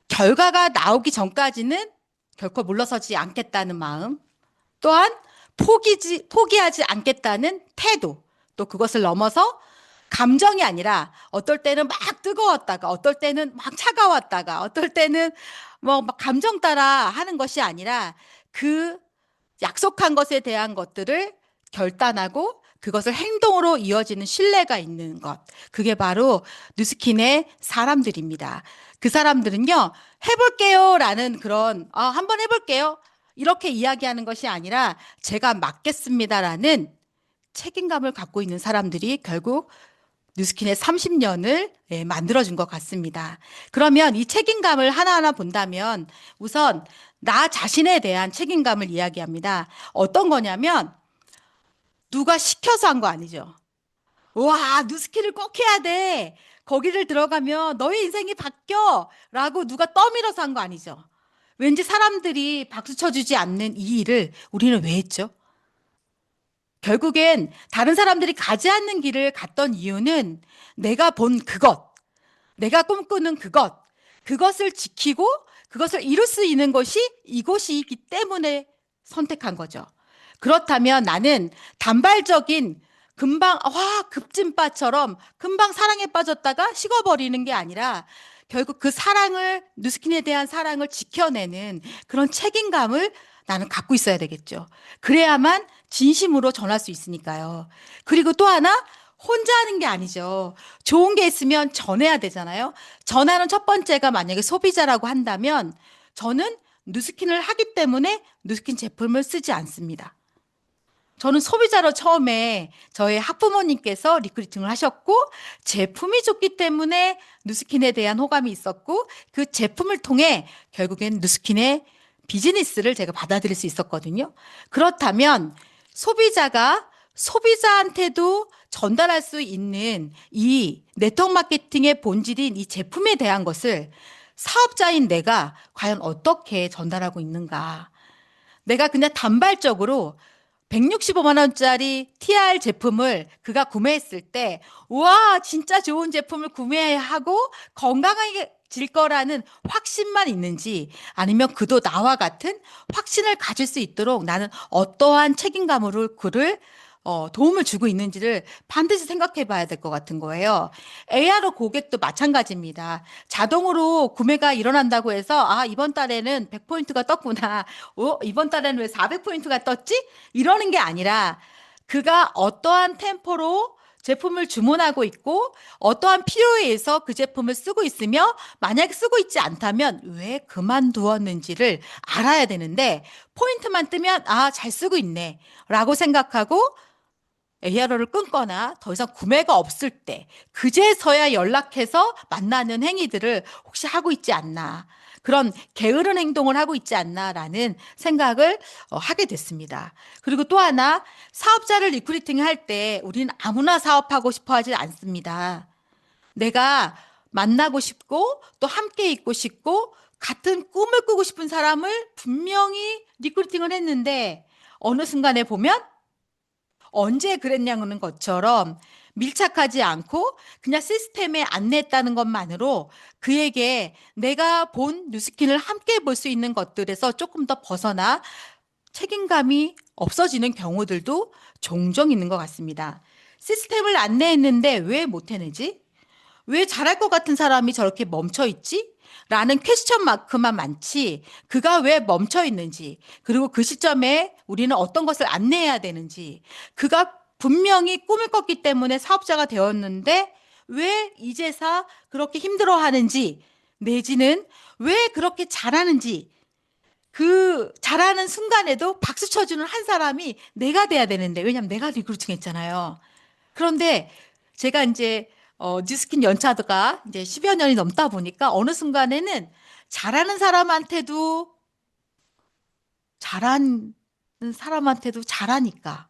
결과가 나오기 전까지는 결코 물러서지 않겠다는 마음, 또한 포기하지 않겠다는 태도, 또 그것을 넘어서 감정이 아니라 어떨 때는 막 뜨거웠다가 어떨 때는 막 차가웠다가 어떨 때는 뭐 막 감정 따라 하는 것이 아니라 그 약속한 것에 대한 것들을 결단하고 그것을 행동으로 이어지는 신뢰가 있는 것. 그게 바로 누스킨의 사람들입니다. 그 사람들은요, 해볼게요 라는 그런, 한번 해볼게요. 이렇게 이야기하는 것이 아니라 제가 맡겠습니다라는 책임감을 갖고 있는 사람들이 결국 누스킨의 30년을 만들어준 것 같습니다. 그러면 이 책임감을 하나하나 본다면 우선 나 자신에 대한 책임감을 이야기합니다. 어떤 거냐면 누가 시켜서 한 거 아니죠. 와, 누스킨을 꼭 해야 돼. 거기를 들어가면 너의 인생이 바뀌어. 라고 누가 떠밀어서 한 거 아니죠. 왠지 사람들이 박수 쳐주지 않는 이 일을 우리는 왜 했죠? 결국엔 다른 사람들이 가지 않는 길을 갔던 이유는 내가 본 그것, 내가 꿈꾸는 그것을 지키고 그것을 이룰 수 있는 것이 이곳이기 때문에 선택한 거죠. 그렇다면 나는 단발적인 금방 급진바처럼 금방 사랑에 빠졌다가 식어버리는 게 아니라 결국 그 사랑을, 누스킨에 대한 사랑을 지켜내는 그런 책임감을 나는 갖고 있어야 되겠죠. 그래야만 진심으로 전할 수 있으니까요. 그리고 또 하나, 혼자 하는 게 아니죠. 좋은 게 있으면 전해야 되잖아요. 전하는 첫 번째가 만약에 소비자라고 한다면 저는 누스킨을 하기 때문에 누스킨 제품을 쓰지 않습니다. 저는 소비자로 처음에 저희 학부모님께서 리크루팅을 하셨고 제품이 좋기 때문에 누스킨에 대한 호감이 있었고 그 제품을 통해 결국엔 누스킨의 비즈니스를 제가 받아들일 수 있었거든요. 그렇다면 소비자가 소비자한테도 전달할 수 있는 이 네트워크 마케팅의 본질인 이 제품에 대한 것을 사업자인 내가 과연 어떻게 전달하고 있는가. 내가 그냥 단발적으로 165만 원짜리 TR 제품을 그가 구매했을 때, 와, 진짜 좋은 제품을 구매하고 건강해질 거라는 확신만 있는지, 아니면 그도 나와 같은 확신을 가질 수 있도록 나는 어떠한 책임감으로 그를 도움을 주고 있는지를 반드시 생각해 봐야 될 것 같은 거예요. AR 고객도 마찬가지입니다. 자동으로 구매가 일어난다고 해서 이번 달에는 100포인트가 떴구나. 이번 달에는 왜 400포인트가 떴지? 이러는 게 아니라 그가 어떠한 템포로 제품을 주문하고 있고 어떠한 필요에 의해서 그 제품을 쓰고 있으며 만약에 쓰고 있지 않다면 왜 그만두었는지를 알아야 되는데 포인트만 뜨면 잘 쓰고 있네 라고 생각하고 AR를 끊거나 더 이상 구매가 없을 때 그제서야 연락해서 만나는 행위들을 혹시 하고 있지 않나, 그런 게으른 행동을 하고 있지 않나라는 생각을 하게 됐습니다. 그리고 또 하나, 사업자를 리크루팅할 때 우리는 아무나 사업하고 싶어 하지 않습니다. 내가 만나고 싶고 또 함께 있고 싶고 같은 꿈을 꾸고 싶은 사람을 분명히 리크루팅을 했는데 어느 순간에 보면 언제 그랬냐는 것처럼 밀착하지 않고 그냥 시스템에 안내했다는 것만으로 그에게 내가 본 누스킨을 함께 볼 수 있는 것들에서 조금 더 벗어나 책임감이 없어지는 경우들도 종종 있는 것 같습니다. 시스템을 안내했는데 왜 못 해내지? 왜 잘할 것 같은 사람이 저렇게 멈춰 있지? 라는 퀘스천 마크만 많지 그가 왜 멈춰 있는지, 그리고 그 시점에 우리는 어떤 것을 안내해야 되는지, 그가 분명히 꿈을 꿨기 때문에 사업자가 되었는데 왜 이제서 그렇게 힘들어하는지, 내지는 왜 그렇게 잘하는지, 그 잘하는 순간에도 박수 쳐주는 한 사람이 내가 돼야 되는데, 왜냐하면 내가 리크루팅 했잖아요. 그런데 제가 이제 뉴스킨 연차가 이제 10여 년이 넘다 보니까 어느 순간에는 잘하는 사람한테도 잘하니까,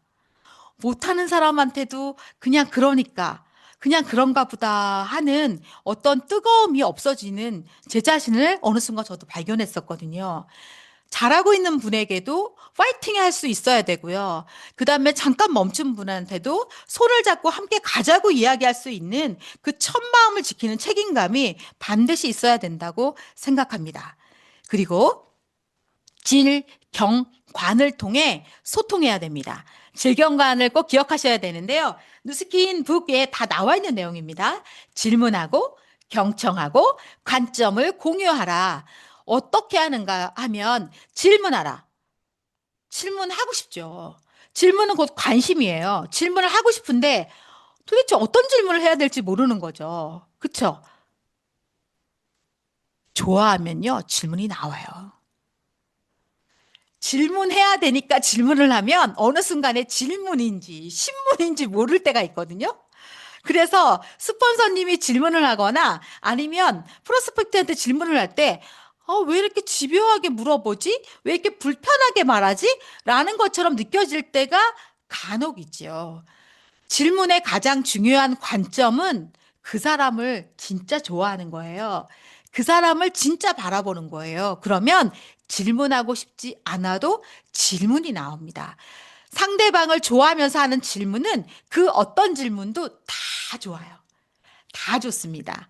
못하는 사람한테도 그냥 그런가 보다 하는 어떤 뜨거움이 없어지는 제 자신을 어느 순간 저도 발견했었거든요. 잘하고 있는 분에게도 파이팅 할 수 있어야 되고요. 그 다음에 잠깐 멈춘 분한테도 손을 잡고 함께 가자고 이야기할 수 있는 그 첫 마음을 지키는 책임감이 반드시 있어야 된다고 생각합니다. 그리고 질, 경, 관을 통해 소통해야 됩니다. 질경관을 꼭 기억하셔야 되는데요. 누스킨 북에 다 나와 있는 내용입니다. 질문하고 경청하고 관점을 공유하라. 어떻게 하는가 하면 질문하라. 질문하고 싶죠. 질문은 곧 관심이에요. 질문을 하고 싶은데 도대체 어떤 질문을 해야 될지 모르는 거죠. 그쵸? 좋아하면요, 질문이 나와요. 질문해야 되니까 질문을 하면 어느 순간에 질문인지 신문인지 모를 때가 있거든요. 그래서 스폰서님이 질문을 하거나 아니면 프로스펙트한테 질문을 할 때, 왜 이렇게 집요하게 물어보지? 왜 이렇게 불편하게 말하지? 라는 것처럼 느껴질 때가 간혹 있죠. 질문의 가장 중요한 관점은 그 사람을 진짜 좋아하는 거예요. 그 사람을 진짜 바라보는 거예요. 그러면 질문하고 싶지 않아도 질문이 나옵니다. 상대방을 좋아하면서 하는 질문은 그 어떤 질문도 다 좋아요. 다 좋습니다.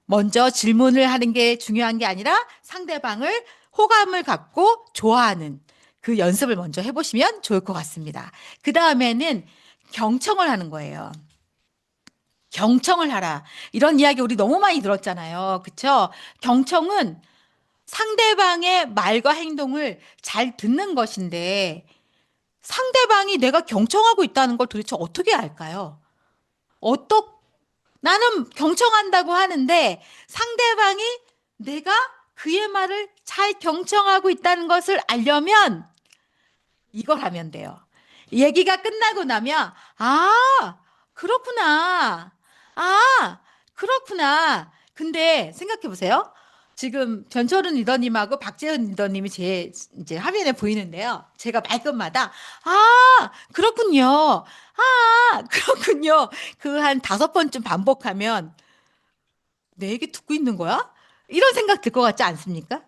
먼저 질문을 하는 게 중요한 게 아니라 상대방을 호감을 갖고 좋아하는 그 연습을 먼저 해보시면 좋을 것 같습니다. 그 다음에는 경청을 하는 거예요. 경청을 하라. 이런 이야기 우리 너무 많이 들었잖아요. 그쵸? 경청은 상대방의 말과 행동을 잘 듣는 것인데 상대방이 내가 경청하고 있다는 걸 도대체 어떻게 알까요? 나는 경청한다고 하는데 상대방이 내가 그의 말을 잘 경청하고 있다는 것을 알려면 이걸 하면 돼요. 얘기가 끝나고 나면 그렇구나. 그렇구나. 근데 생각해 보세요. 지금 변철은 리더님하고 박재은 리더님이 제 이제 화면에 보이는데요. 제가 말끝마다 그렇군요. 그렇군요. 그 한 5번쯤 반복하면 내 얘기 듣고 있는 거야? 이런 생각 들 것 같지 않습니까?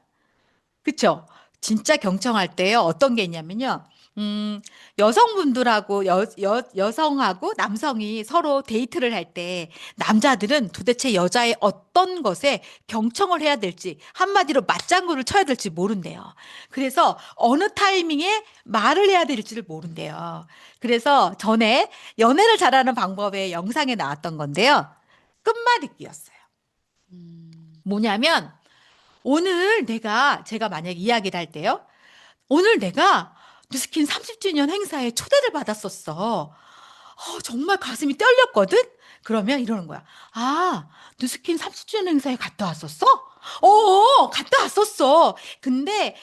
그쵸? 진짜 경청할 때요. 어떤 게 있냐면요. 여성분들하고 여성하고 남성이 서로 데이트를 할 때 남자들은 도대체 여자의 어떤 것에 경청을 해야 될지 한마디로 맞장구를 쳐야 될지 모른대요. 그래서 어느 타이밍에 말을 해야 될지를 모른대요. 그래서 전에 연애를 잘하는 방법의 영상에 나왔던 건데요. 끝말잇기였어요. 뭐냐면 오늘 제가 만약 이야기를 할 때요. 오늘 내가 뉴스킨 30주년 행사에 초대를 받았었어. 정말 가슴이 떨렸거든? 그러면 이러는 거야. 뉴스킨 30주년 행사에 갔다 왔었어? 갔다 왔었어. 근데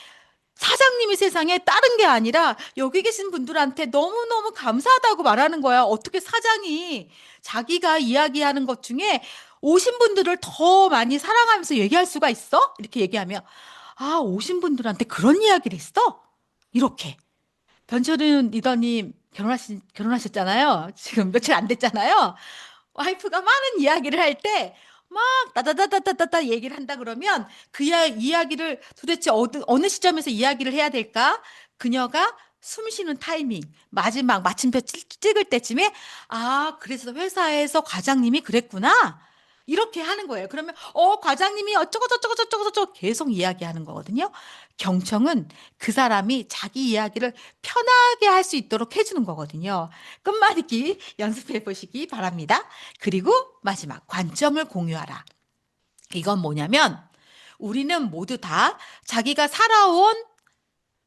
사장님이 세상에 다른 게 아니라 여기 계신 분들한테 너무너무 감사하다고 말하는 거야. 어떻게 사장이 자기가 이야기하는 것 중에 오신 분들을 더 많이 사랑하면서 얘기할 수가 있어? 이렇게 얘기하면 오신 분들한테 그런 이야기를 했어? 이렇게. 변철은 리더님 결혼하셨잖아요. 지금 며칠 안 됐잖아요. 와이프가 많은 이야기를 할 때 막 따다다다다다다 얘기를 한다 그러면 그 이야기를 도대체 어느 시점에서 이야기를 해야 될까? 그녀가 숨 쉬는 타이밍, 마지막 마침표 찍을 때쯤에 그래서 회사에서 과장님이 그랬구나. 이렇게 하는 거예요. 그러면 과장님이 어쩌고 계속 이야기하는 거거든요. 경청은 그 사람이 자기 이야기를 편하게 할 수 있도록 해주는 거거든요. 끝말잇기 연습해 보시기 바랍니다. 그리고 마지막 관점을 공유하라. 이건 뭐냐면 우리는 모두 다 자기가 살아온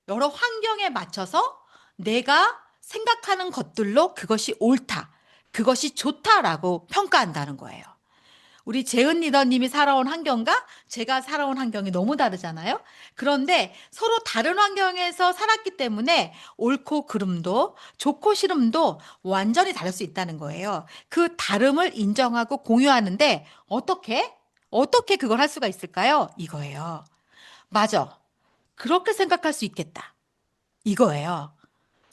여러 환경에 맞춰서 내가 생각하는 것들로 그것이 옳다, 그것이 좋다라고 평가한다는 거예요. 우리 재은 리더님이 살아온 환경과 제가 살아온 환경이 너무 다르잖아요. 그런데 서로 다른 환경에서 살았기 때문에 옳고 그름도 좋고 싫음도 완전히 다를 수 있다는 거예요. 그 다름을 인정하고 공유하는데 어떻게 그걸 할 수가 있을까요? 이거예요. 맞아. 그렇게 생각할 수 있겠다. 이거예요.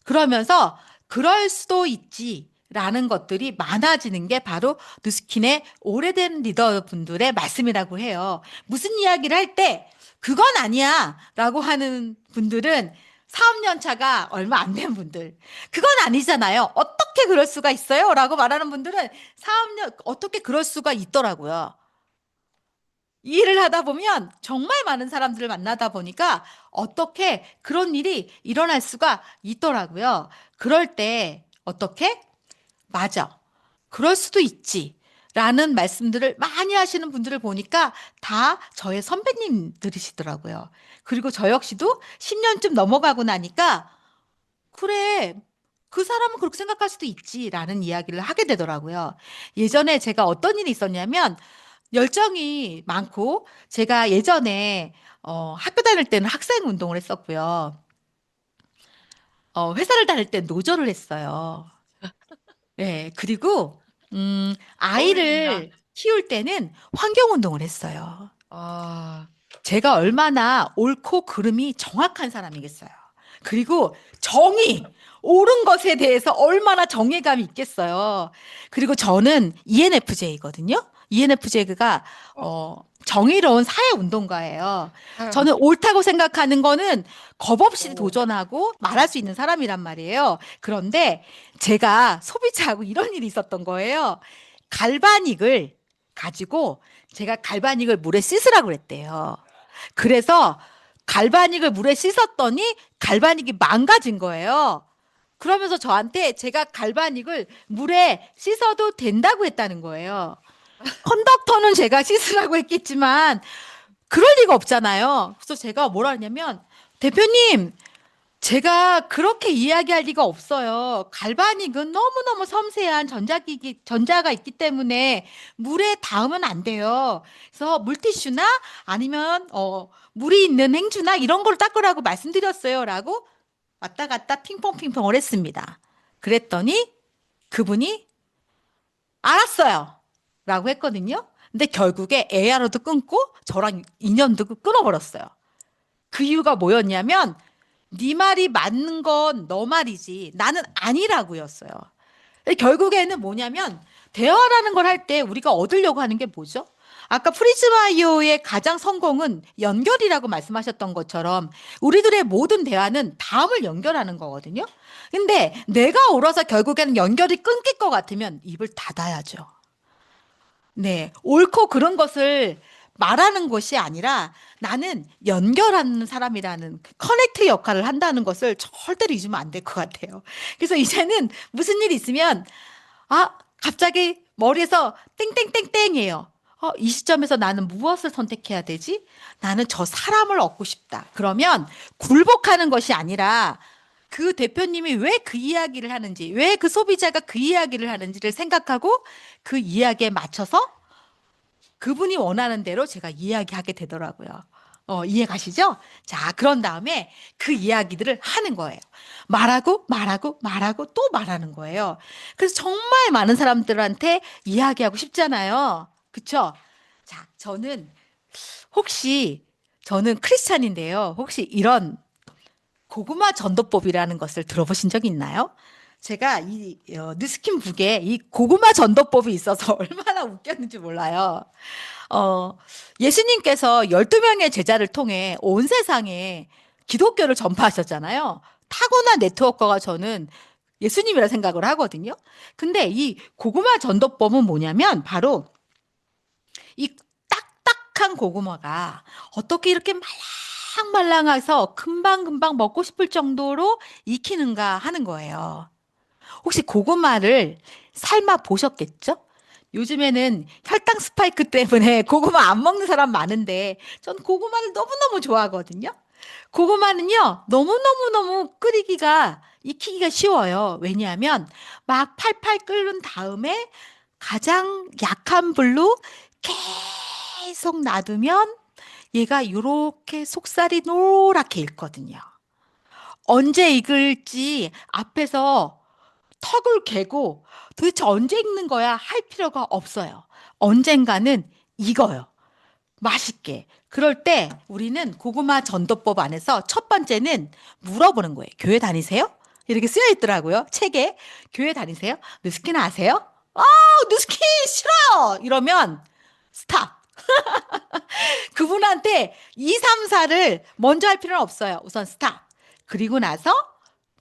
그러면서 그럴 수도 있지. 라는 것들이 많아지는 게 바로 누스킨의 오래된 리더분들의 말씀이라고 해요. 무슨 이야기를 할 때 그건 아니야 라고 하는 분들은 사업연 차가 얼마 안 된 분들, 그건 아니잖아요. 어떻게 그럴 수가 있어요? 라고 말하는 분들은 어떻게 그럴 수가 있더라고요. 이 일을 하다 보면 정말 많은 사람들을 만나다 보니까 어떻게 그런 일이 일어날 수가 있더라고요. 그럴 때 어떻게? 맞아. 그럴 수도 있지. 라는 말씀들을 많이 하시는 분들을 보니까 다 저의 선배님들이시더라고요. 그리고 저 역시도 10년쯤 넘어가고 나니까 그래, 그 사람은 그렇게 생각할 수도 있지라는 이야기를 하게 되더라고요. 예전에 제가 어떤 일이 있었냐면 열정이 많고 제가 예전에 학교 다닐 때는 학생 운동을 했었고요. 회사를 다닐 때 노조를 했어요. 네, 그리고 어울린다. 아이를 키울 때는 환경 운동을 했어요. 아, 제가 얼마나 옳고 그름이 정확한 사람이겠어요. 그리고 정의, 옳은 것에 대해서 얼마나 정의감이 있겠어요. 그리고 저는 ENFJ거든요. ENFJ가 정의로운 사회 운동가예요. 저는 옳다고 생각하는 거는 겁 없이 도전하고 말할 수 있는 사람이란 말이에요. 그런데 제가 소비자하고 이런 일이 있었던 거예요. 갈바닉을 가지고 제가 갈바닉을 물에 씻으라고 그랬대요. 그래서 갈바닉을 물에 씻었더니 갈바닉이 망가진 거예요. 그러면서 저한테 제가 갈바닉을 물에 씻어도 된다고 했다는 거예요. 컨덕터는 제가 씻으라고 했겠지만 그럴 리가 없잖아요. 그래서 제가 뭐라 하냐면 대표님, 제가 그렇게 이야기할 리가 없어요. 갈바닉은 너무너무 섬세한 전자가 있기 때문에 물에 닿으면 안 돼요. 그래서 물티슈나 아니면 물이 있는 행주나 이런 걸 닦으라고 말씀드렸어요. 라고 왔다 갔다 핑퐁핑퐁을 했습니다. 그랬더니 그분이 알았어요. 라고 했거든요. 근데 결국에 AR로도 끊고 저랑 인연도 끊어버렸어요. 그 이유가 뭐였냐면 네 말이 맞는 건 너 말이지 나는 아니라고였어요. 결국에는 뭐냐면 대화라는 걸 할 때 우리가 얻으려고 하는 게 뭐죠? 아까 프리즈마이오의 가장 성공은 연결이라고 말씀하셨던 것처럼 우리들의 모든 대화는 다음을 연결하는 거거든요. 근데 내가 옳아서 결국에는 연결이 끊길 것 같으면 입을 닫아야죠. 네, 옳고 그런 것을 말하는 것이 아니라 나는 연결하는 사람이라는 그 커넥트 역할을 한다는 것을 절대로 잊으면 안 될 것 같아요. 그래서 이제는 무슨 일이 있으면 갑자기 머리에서 땡땡땡땡이에요. 이 시점에서 나는 무엇을 선택해야 되지? 나는 저 사람을 얻고 싶다. 그러면 굴복하는 것이 아니라 그 대표님이 왜 그 이야기를 하는지, 왜 그 소비자가 그 이야기를 하는지를 생각하고 그 이야기에 맞춰서 그분이 원하는 대로 제가 이야기하게 되더라고요. 이해 가시죠? 자, 그런 다음에 그 이야기들을 하는 거예요. 말하고 또 말하는 거예요. 그래서 정말 많은 사람들한테 이야기하고 싶잖아요. 그쵸? 자, 저는 크리스찬인데요. 혹시 이런 고구마 전도법이라는 것을 들어보신 적이 있나요? 제가 이 뉴스킨 북에 이 고구마 전도법이 있어서 얼마나 웃겼는지 몰라요. 예수님께서 12명의 제자를 통해 온 세상에 기독교를 전파하셨잖아요. 타고난 네트워커가 저는 예수님이라 생각을 하거든요. 근데 이 고구마 전도법은 뭐냐면 바로 이 딱딱한 고구마가 어떻게 이렇게 말랑말랑해서 금방금방 먹고 싶을 정도로 익히는가 하는 거예요. 혹시 고구마를 삶아 보셨겠죠? 요즘에는 혈당 스파이크 때문에 고구마 안 먹는 사람 많은데 전 고구마를 너무너무 좋아하거든요. 고구마는요, 너무너무너무 익히기가 쉬워요. 왜냐하면 막 팔팔 끓는 다음에 가장 약한 불로 계속 놔두면 얘가 이렇게 속살이 노랗게 익거든요. 언제 익을지 앞에서 턱을 개고 도대체 언제 익는 거야 할 필요가 없어요. 언젠가는 익어요. 맛있게. 그럴 때 우리는 고구마 전도법 안에서 첫 번째는 물어보는 거예요. 교회 다니세요? 이렇게 쓰여 있더라고요. 책에. 교회 다니세요? 누스킨 아세요? 누스킨 싫어요. 이러면 스탑. 그분한테 2, 3, 4를 먼저 할 필요는 없어요. 우선 스탑. 그리고 나서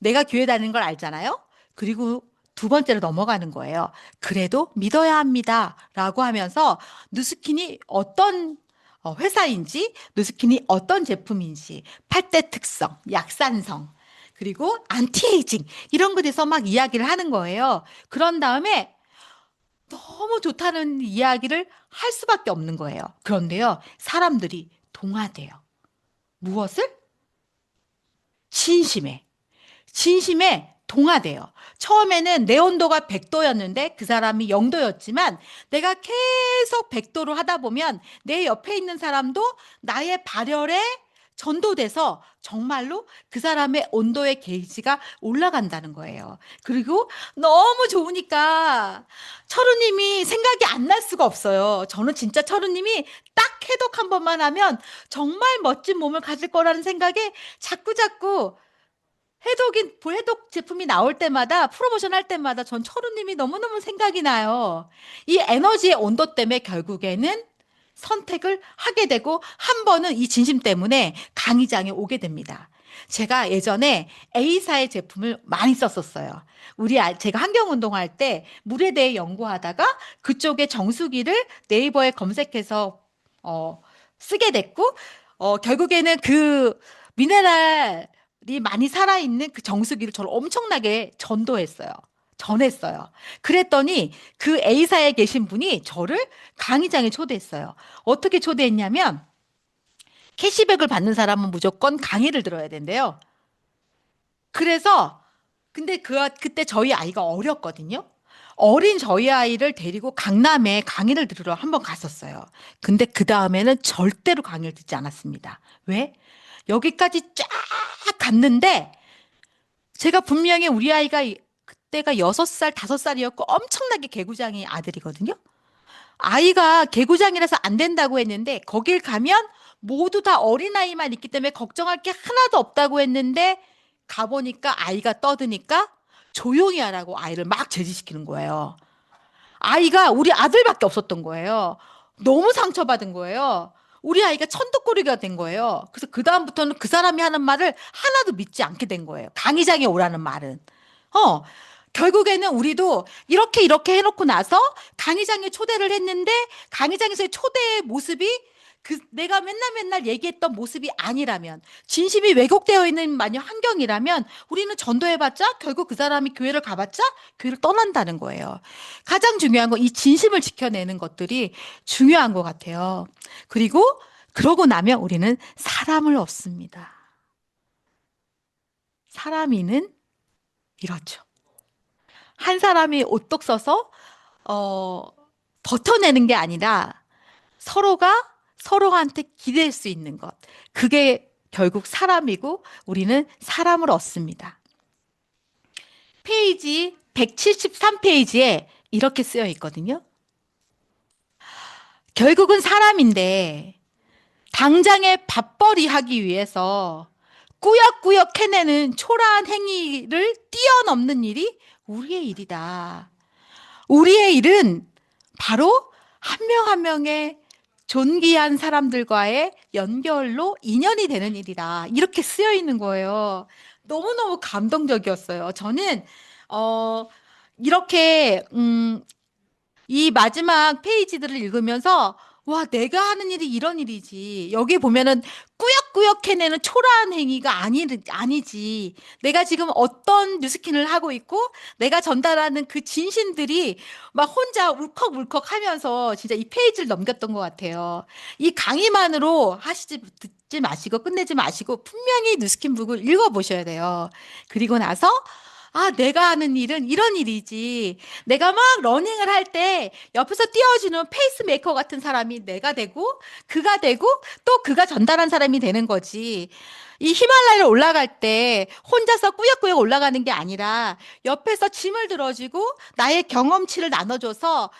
내가 교회 다니는 걸 알잖아요. 그리고 두 번째로 넘어가는 거예요. 그래도 믿어야 합니다. 라고 하면서 누스킨이 어떤 회사인지, 누스킨이 어떤 제품인지, 팔대 특성, 약산성, 그리고 안티에이징 이런 것에 대해서 막 이야기를 하는 거예요. 그런 다음에 너무 좋다는 이야기를 할 수밖에 없는 거예요. 그런데요, 사람들이 동화돼요. 무엇을? 진심에. 진심에 동화돼요. 처음에는 내 온도가 100도였는데 그 사람이 0도였지만 내가 계속 100도로 하다 보면 내 옆에 있는 사람도 나의 발열에 전도돼서 정말로 그 사람의 온도의 게이지가 올라간다는 거예요. 그리고 너무 좋으니까 철우님이 생각이 안 날 수가 없어요. 저는 진짜 철우님이 딱 해독 한 번만 하면 정말 멋진 몸을 가질 거라는 생각에 자꾸자꾸 해독 제품이 나올 때마다, 프로모션 할 때마다 전 철우님이 너무너무 생각이 나요. 이 에너지의 온도 때문에 결국에는 선택을 하게 되고 한 번은 이 진심 때문에 강의장에 오게 됩니다. 제가 예전에 A사의 제품을 많이 썼었어요. 제가 환경운동할 때 물에 대해 연구하다가 그쪽에 정수기를 네이버에 검색해서 쓰게 됐고 결국에는 그 미네랄이 많이 살아있는 그 정수기를 저를 엄청나게 전했어요. 그랬더니 그 A사에 계신 분이 저를 강의장에 초대했어요. 어떻게 초대했냐면 캐시백을 받는 사람은 무조건 강의를 들어야 된대요. 그래서 근데 그때 저희 아이가 어렸거든요. 어린 저희 아이를 데리고 강남에 강의를 들으러 한번 갔었어요. 근데 그 다음에는 절대로 강의를 듣지 않았습니다. 왜? 여기까지 쫙 갔는데 제가 분명히 우리 아이가 그때가 6살, 5살이었고 엄청나게 개구장이 아들이거든요. 아이가 개구장이라서 안 된다고 했는데 거길 가면 모두 다 어린아이만 있기 때문에 걱정할 게 하나도 없다고 했는데 가보니까 아이가 떠드니까 조용히 하라고 아이를 막 제지시키는 거예요. 아이가 우리 아들밖에 없었던 거예요. 너무 상처받은 거예요. 우리 아이가 천덕꾸리가 된 거예요. 그래서 그다음부터는 그 사람이 하는 말을 하나도 믿지 않게 된 거예요. 강의장에 오라는 말은. 결국에는 우리도 이렇게 해놓고 나서 강의장에 초대를 했는데 강의장에서의 초대의 모습이 내가 맨날 얘기했던 모습이 아니라면, 진심이 왜곡되어 있는 만약 환경이라면 우리는 전도해봤자 결국 그 사람이 교회를 가봤자 교회를 떠난다는 거예요. 가장 중요한 건 이 진심을 지켜내는 것들이 중요한 것 같아요. 그리고 그러고 나면 우리는 사람을 얻습니다. 사람이는 이렇죠. 한 사람이 오똑 써서 버텨내는 게 아니라 서로가 서로한테 기댈 수 있는 것. 그게 결국 사람이고 우리는 사람을 얻습니다. 페이지 173페이지에 이렇게 쓰여 있거든요. 결국은 사람인데 당장에 밥벌이 하기 위해서 꾸역꾸역 해내는 초라한 행위를 뛰어넘는 일이 우리의 일이다. 우리의 일은 바로 한 명 한 명의 존귀한 사람들과의 연결로 인연이 되는 일이다. 이렇게 쓰여 있는 거예요. 너무너무 감동적이었어요. 저는 이렇게 이 마지막 페이지들을 읽으면서 와, 내가 하는 일이 이런 일이지. 여기 보면은 꾸역꾸역 해내는 초라한 행위가 아니지. 내가 지금 어떤 뉴스킨을 하고 있고 내가 전달하는 그 진심들이 막 혼자 울컥울컥 하면서 진짜 이 페이지를 넘겼던 것 같아요. 이 강의만으로 듣지 마시고 끝내지 마시고 분명히 뉴스킨북을 읽어보셔야 돼요. 그리고 나서 내가 하는 일은 이런 일이지. 내가 막 러닝을 할 때 옆에서 띄워주는 페이스메이커 같은 사람이 내가 되고 그가 되고 또 그가 전달한 사람이 되는 거지. 이 히말라야를 올라갈 때 혼자서 꾸역꾸역 올라가는 게 아니라 옆에서 짐을 들어주고 나의 경험치를 나눠줘서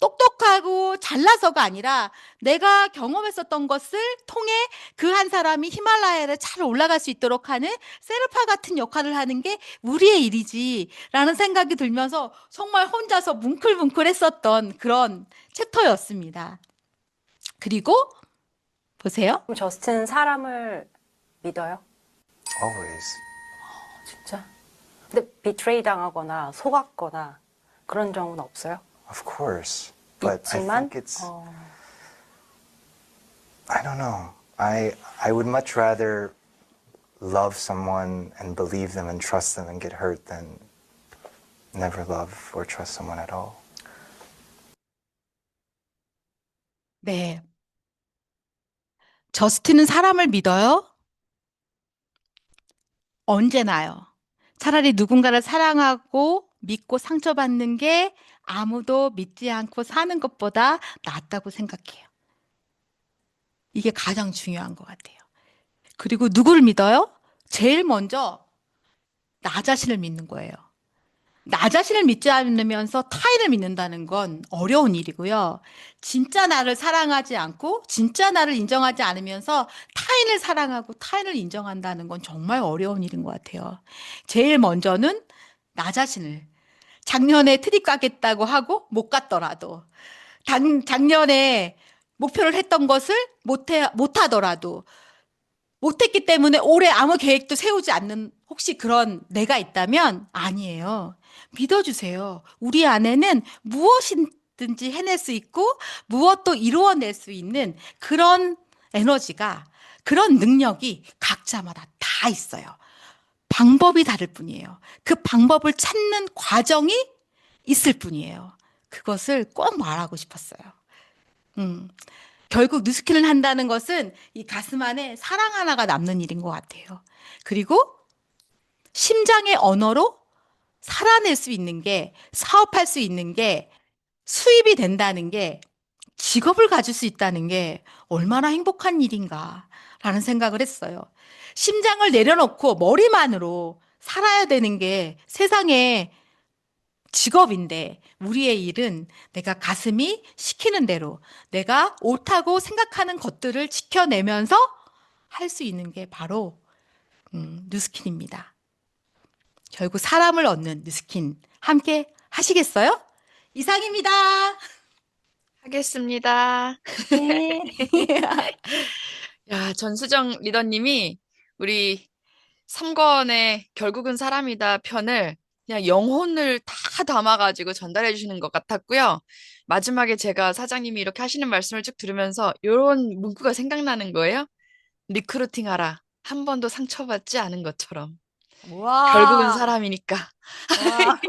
똑똑하고 잘나서가 아니라 내가 경험했었던 것을 통해 그 한 사람이 히말라야를 잘 올라갈 수 있도록 하는 세르파 같은 역할을 하는 게 우리의 일이지라는 생각이 들면서 정말 혼자서 뭉클뭉클했었던 그런 챕터였습니다. 그리고 보세요. 그럼 저스틴은 사람을 믿어요? Always. 진짜? 근데 비트레이 당하거나 속았거나 그런 적은 없어요? Of course. But I 있지만 think it's I don't know. I would much rather love someone and believe them and trust them and get hurt than never love or trust someone at all. 네. 저스틴은 사람을 믿어요? 언제나요. 차라리 누군가를 사랑하고 믿고 상처받는 게 아무도 믿지 않고 사는 것보다 낫다고 생각해요. 이게 가장 중요한 것 같아요. 그리고 누구를 믿어요? 제일 먼저 나 자신을 믿는 거예요. 나 자신을 믿지 않으면서 타인을 믿는다는 건 어려운 일이고요. 진짜 나를 사랑하지 않고 진짜 나를 인정하지 않으면서 타인을 사랑하고 타인을 인정한다는 건 정말 어려운 일인 것 같아요. 제일 먼저는 나 자신을. 작년에 트립 가겠다고 하고 못 갔더라도, 작년에 목표를 했던 것을 못하더라도, 못했기 때문에 올해 아무 계획도 세우지 않는 혹시 그런 내가 있다면 아니에요. 믿어주세요. 우리 안에는 무엇이든지 해낼 수 있고 무엇도 이루어낼 수 있는 그런 에너지가, 그런 능력이 각자마다 다 있어요. 방법이 다를 뿐이에요. 그 방법을 찾는 과정이 있을 뿐이에요. 그것을 꼭 말하고 싶었어요. 결국 뉴스킨을 한다는 것은 이 가슴 안에 사랑 하나가 남는 일인 것 같아요. 그리고 심장의 언어로 살아낼 수 있는 게, 사업할 수 있는 게, 수입이 된다는 게, 직업을 가질 수 있다는 게 얼마나 행복한 일인가라는 생각을 했어요. 심장을 내려놓고 머리만으로 살아야 되는 게 세상에 직업인데, 우리의 일은 내가 가슴이 시키는 대로 내가 옳다고 생각하는 것들을 지켜내면서 할 수 있는 게 바로 뉴스킨입니다. 결국 사람을 얻는 뉴스킨 함께 하시겠어요? 이상입니다. 하겠습니다. 네. 야, 전수정 리더님이 우리 3권의 결국은 사람이다 편을 그냥 영혼을 다 담아가지고 전달해 주시는 것 같았고요. 마지막에 제가 사장님이 이렇게 하시는 말씀을 쭉 들으면서 이런 문구가 생각나는 거예요. 리크루팅 하라. 한 번도 상처받지 않은 것처럼. 와. 결국은 사람이니까. 와.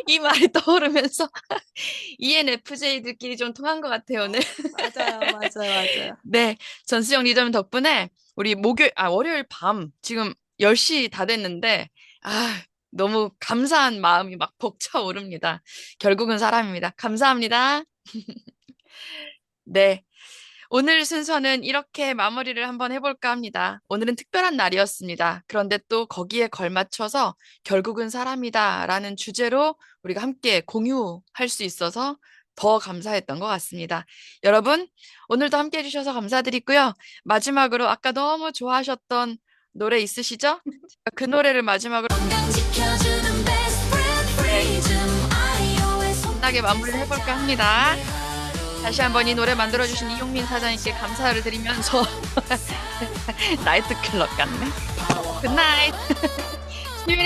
이 말이 떠오르면서 ENFJ들끼리 좀 통한 것 같아요, 오늘. 맞아요. 네, 전수영 리더님 덕분에 우리 월요일 밤 지금 10시 다 됐는데 너무 감사한 마음이 막 벅차오릅니다. 결국은 사람입니다. 감사합니다. 네. 오늘 순서는 이렇게 마무리를 한번 해볼까 합니다. 오늘은 특별한 날이었습니다. 그런데 또 거기에 걸맞춰서 결국은 사람이다 라는 주제로 우리가 함께 공유할 수 있어서 더 감사했던 것 같습니다. 여러분, 오늘도 함께 해주셔서 감사드리고요. 마지막으로 아까 너무 좋아하셨던 노래 있으시죠? 그 노래를 마지막으로 건강지켜주는 best friend 프리즘 iOS 신나게 마무리를 해볼까 합니다. 다시 한번 이 노래 만들어주신 이용민 사장님께 감사를 드리면서 나이트클럽 같네. 굿나잇.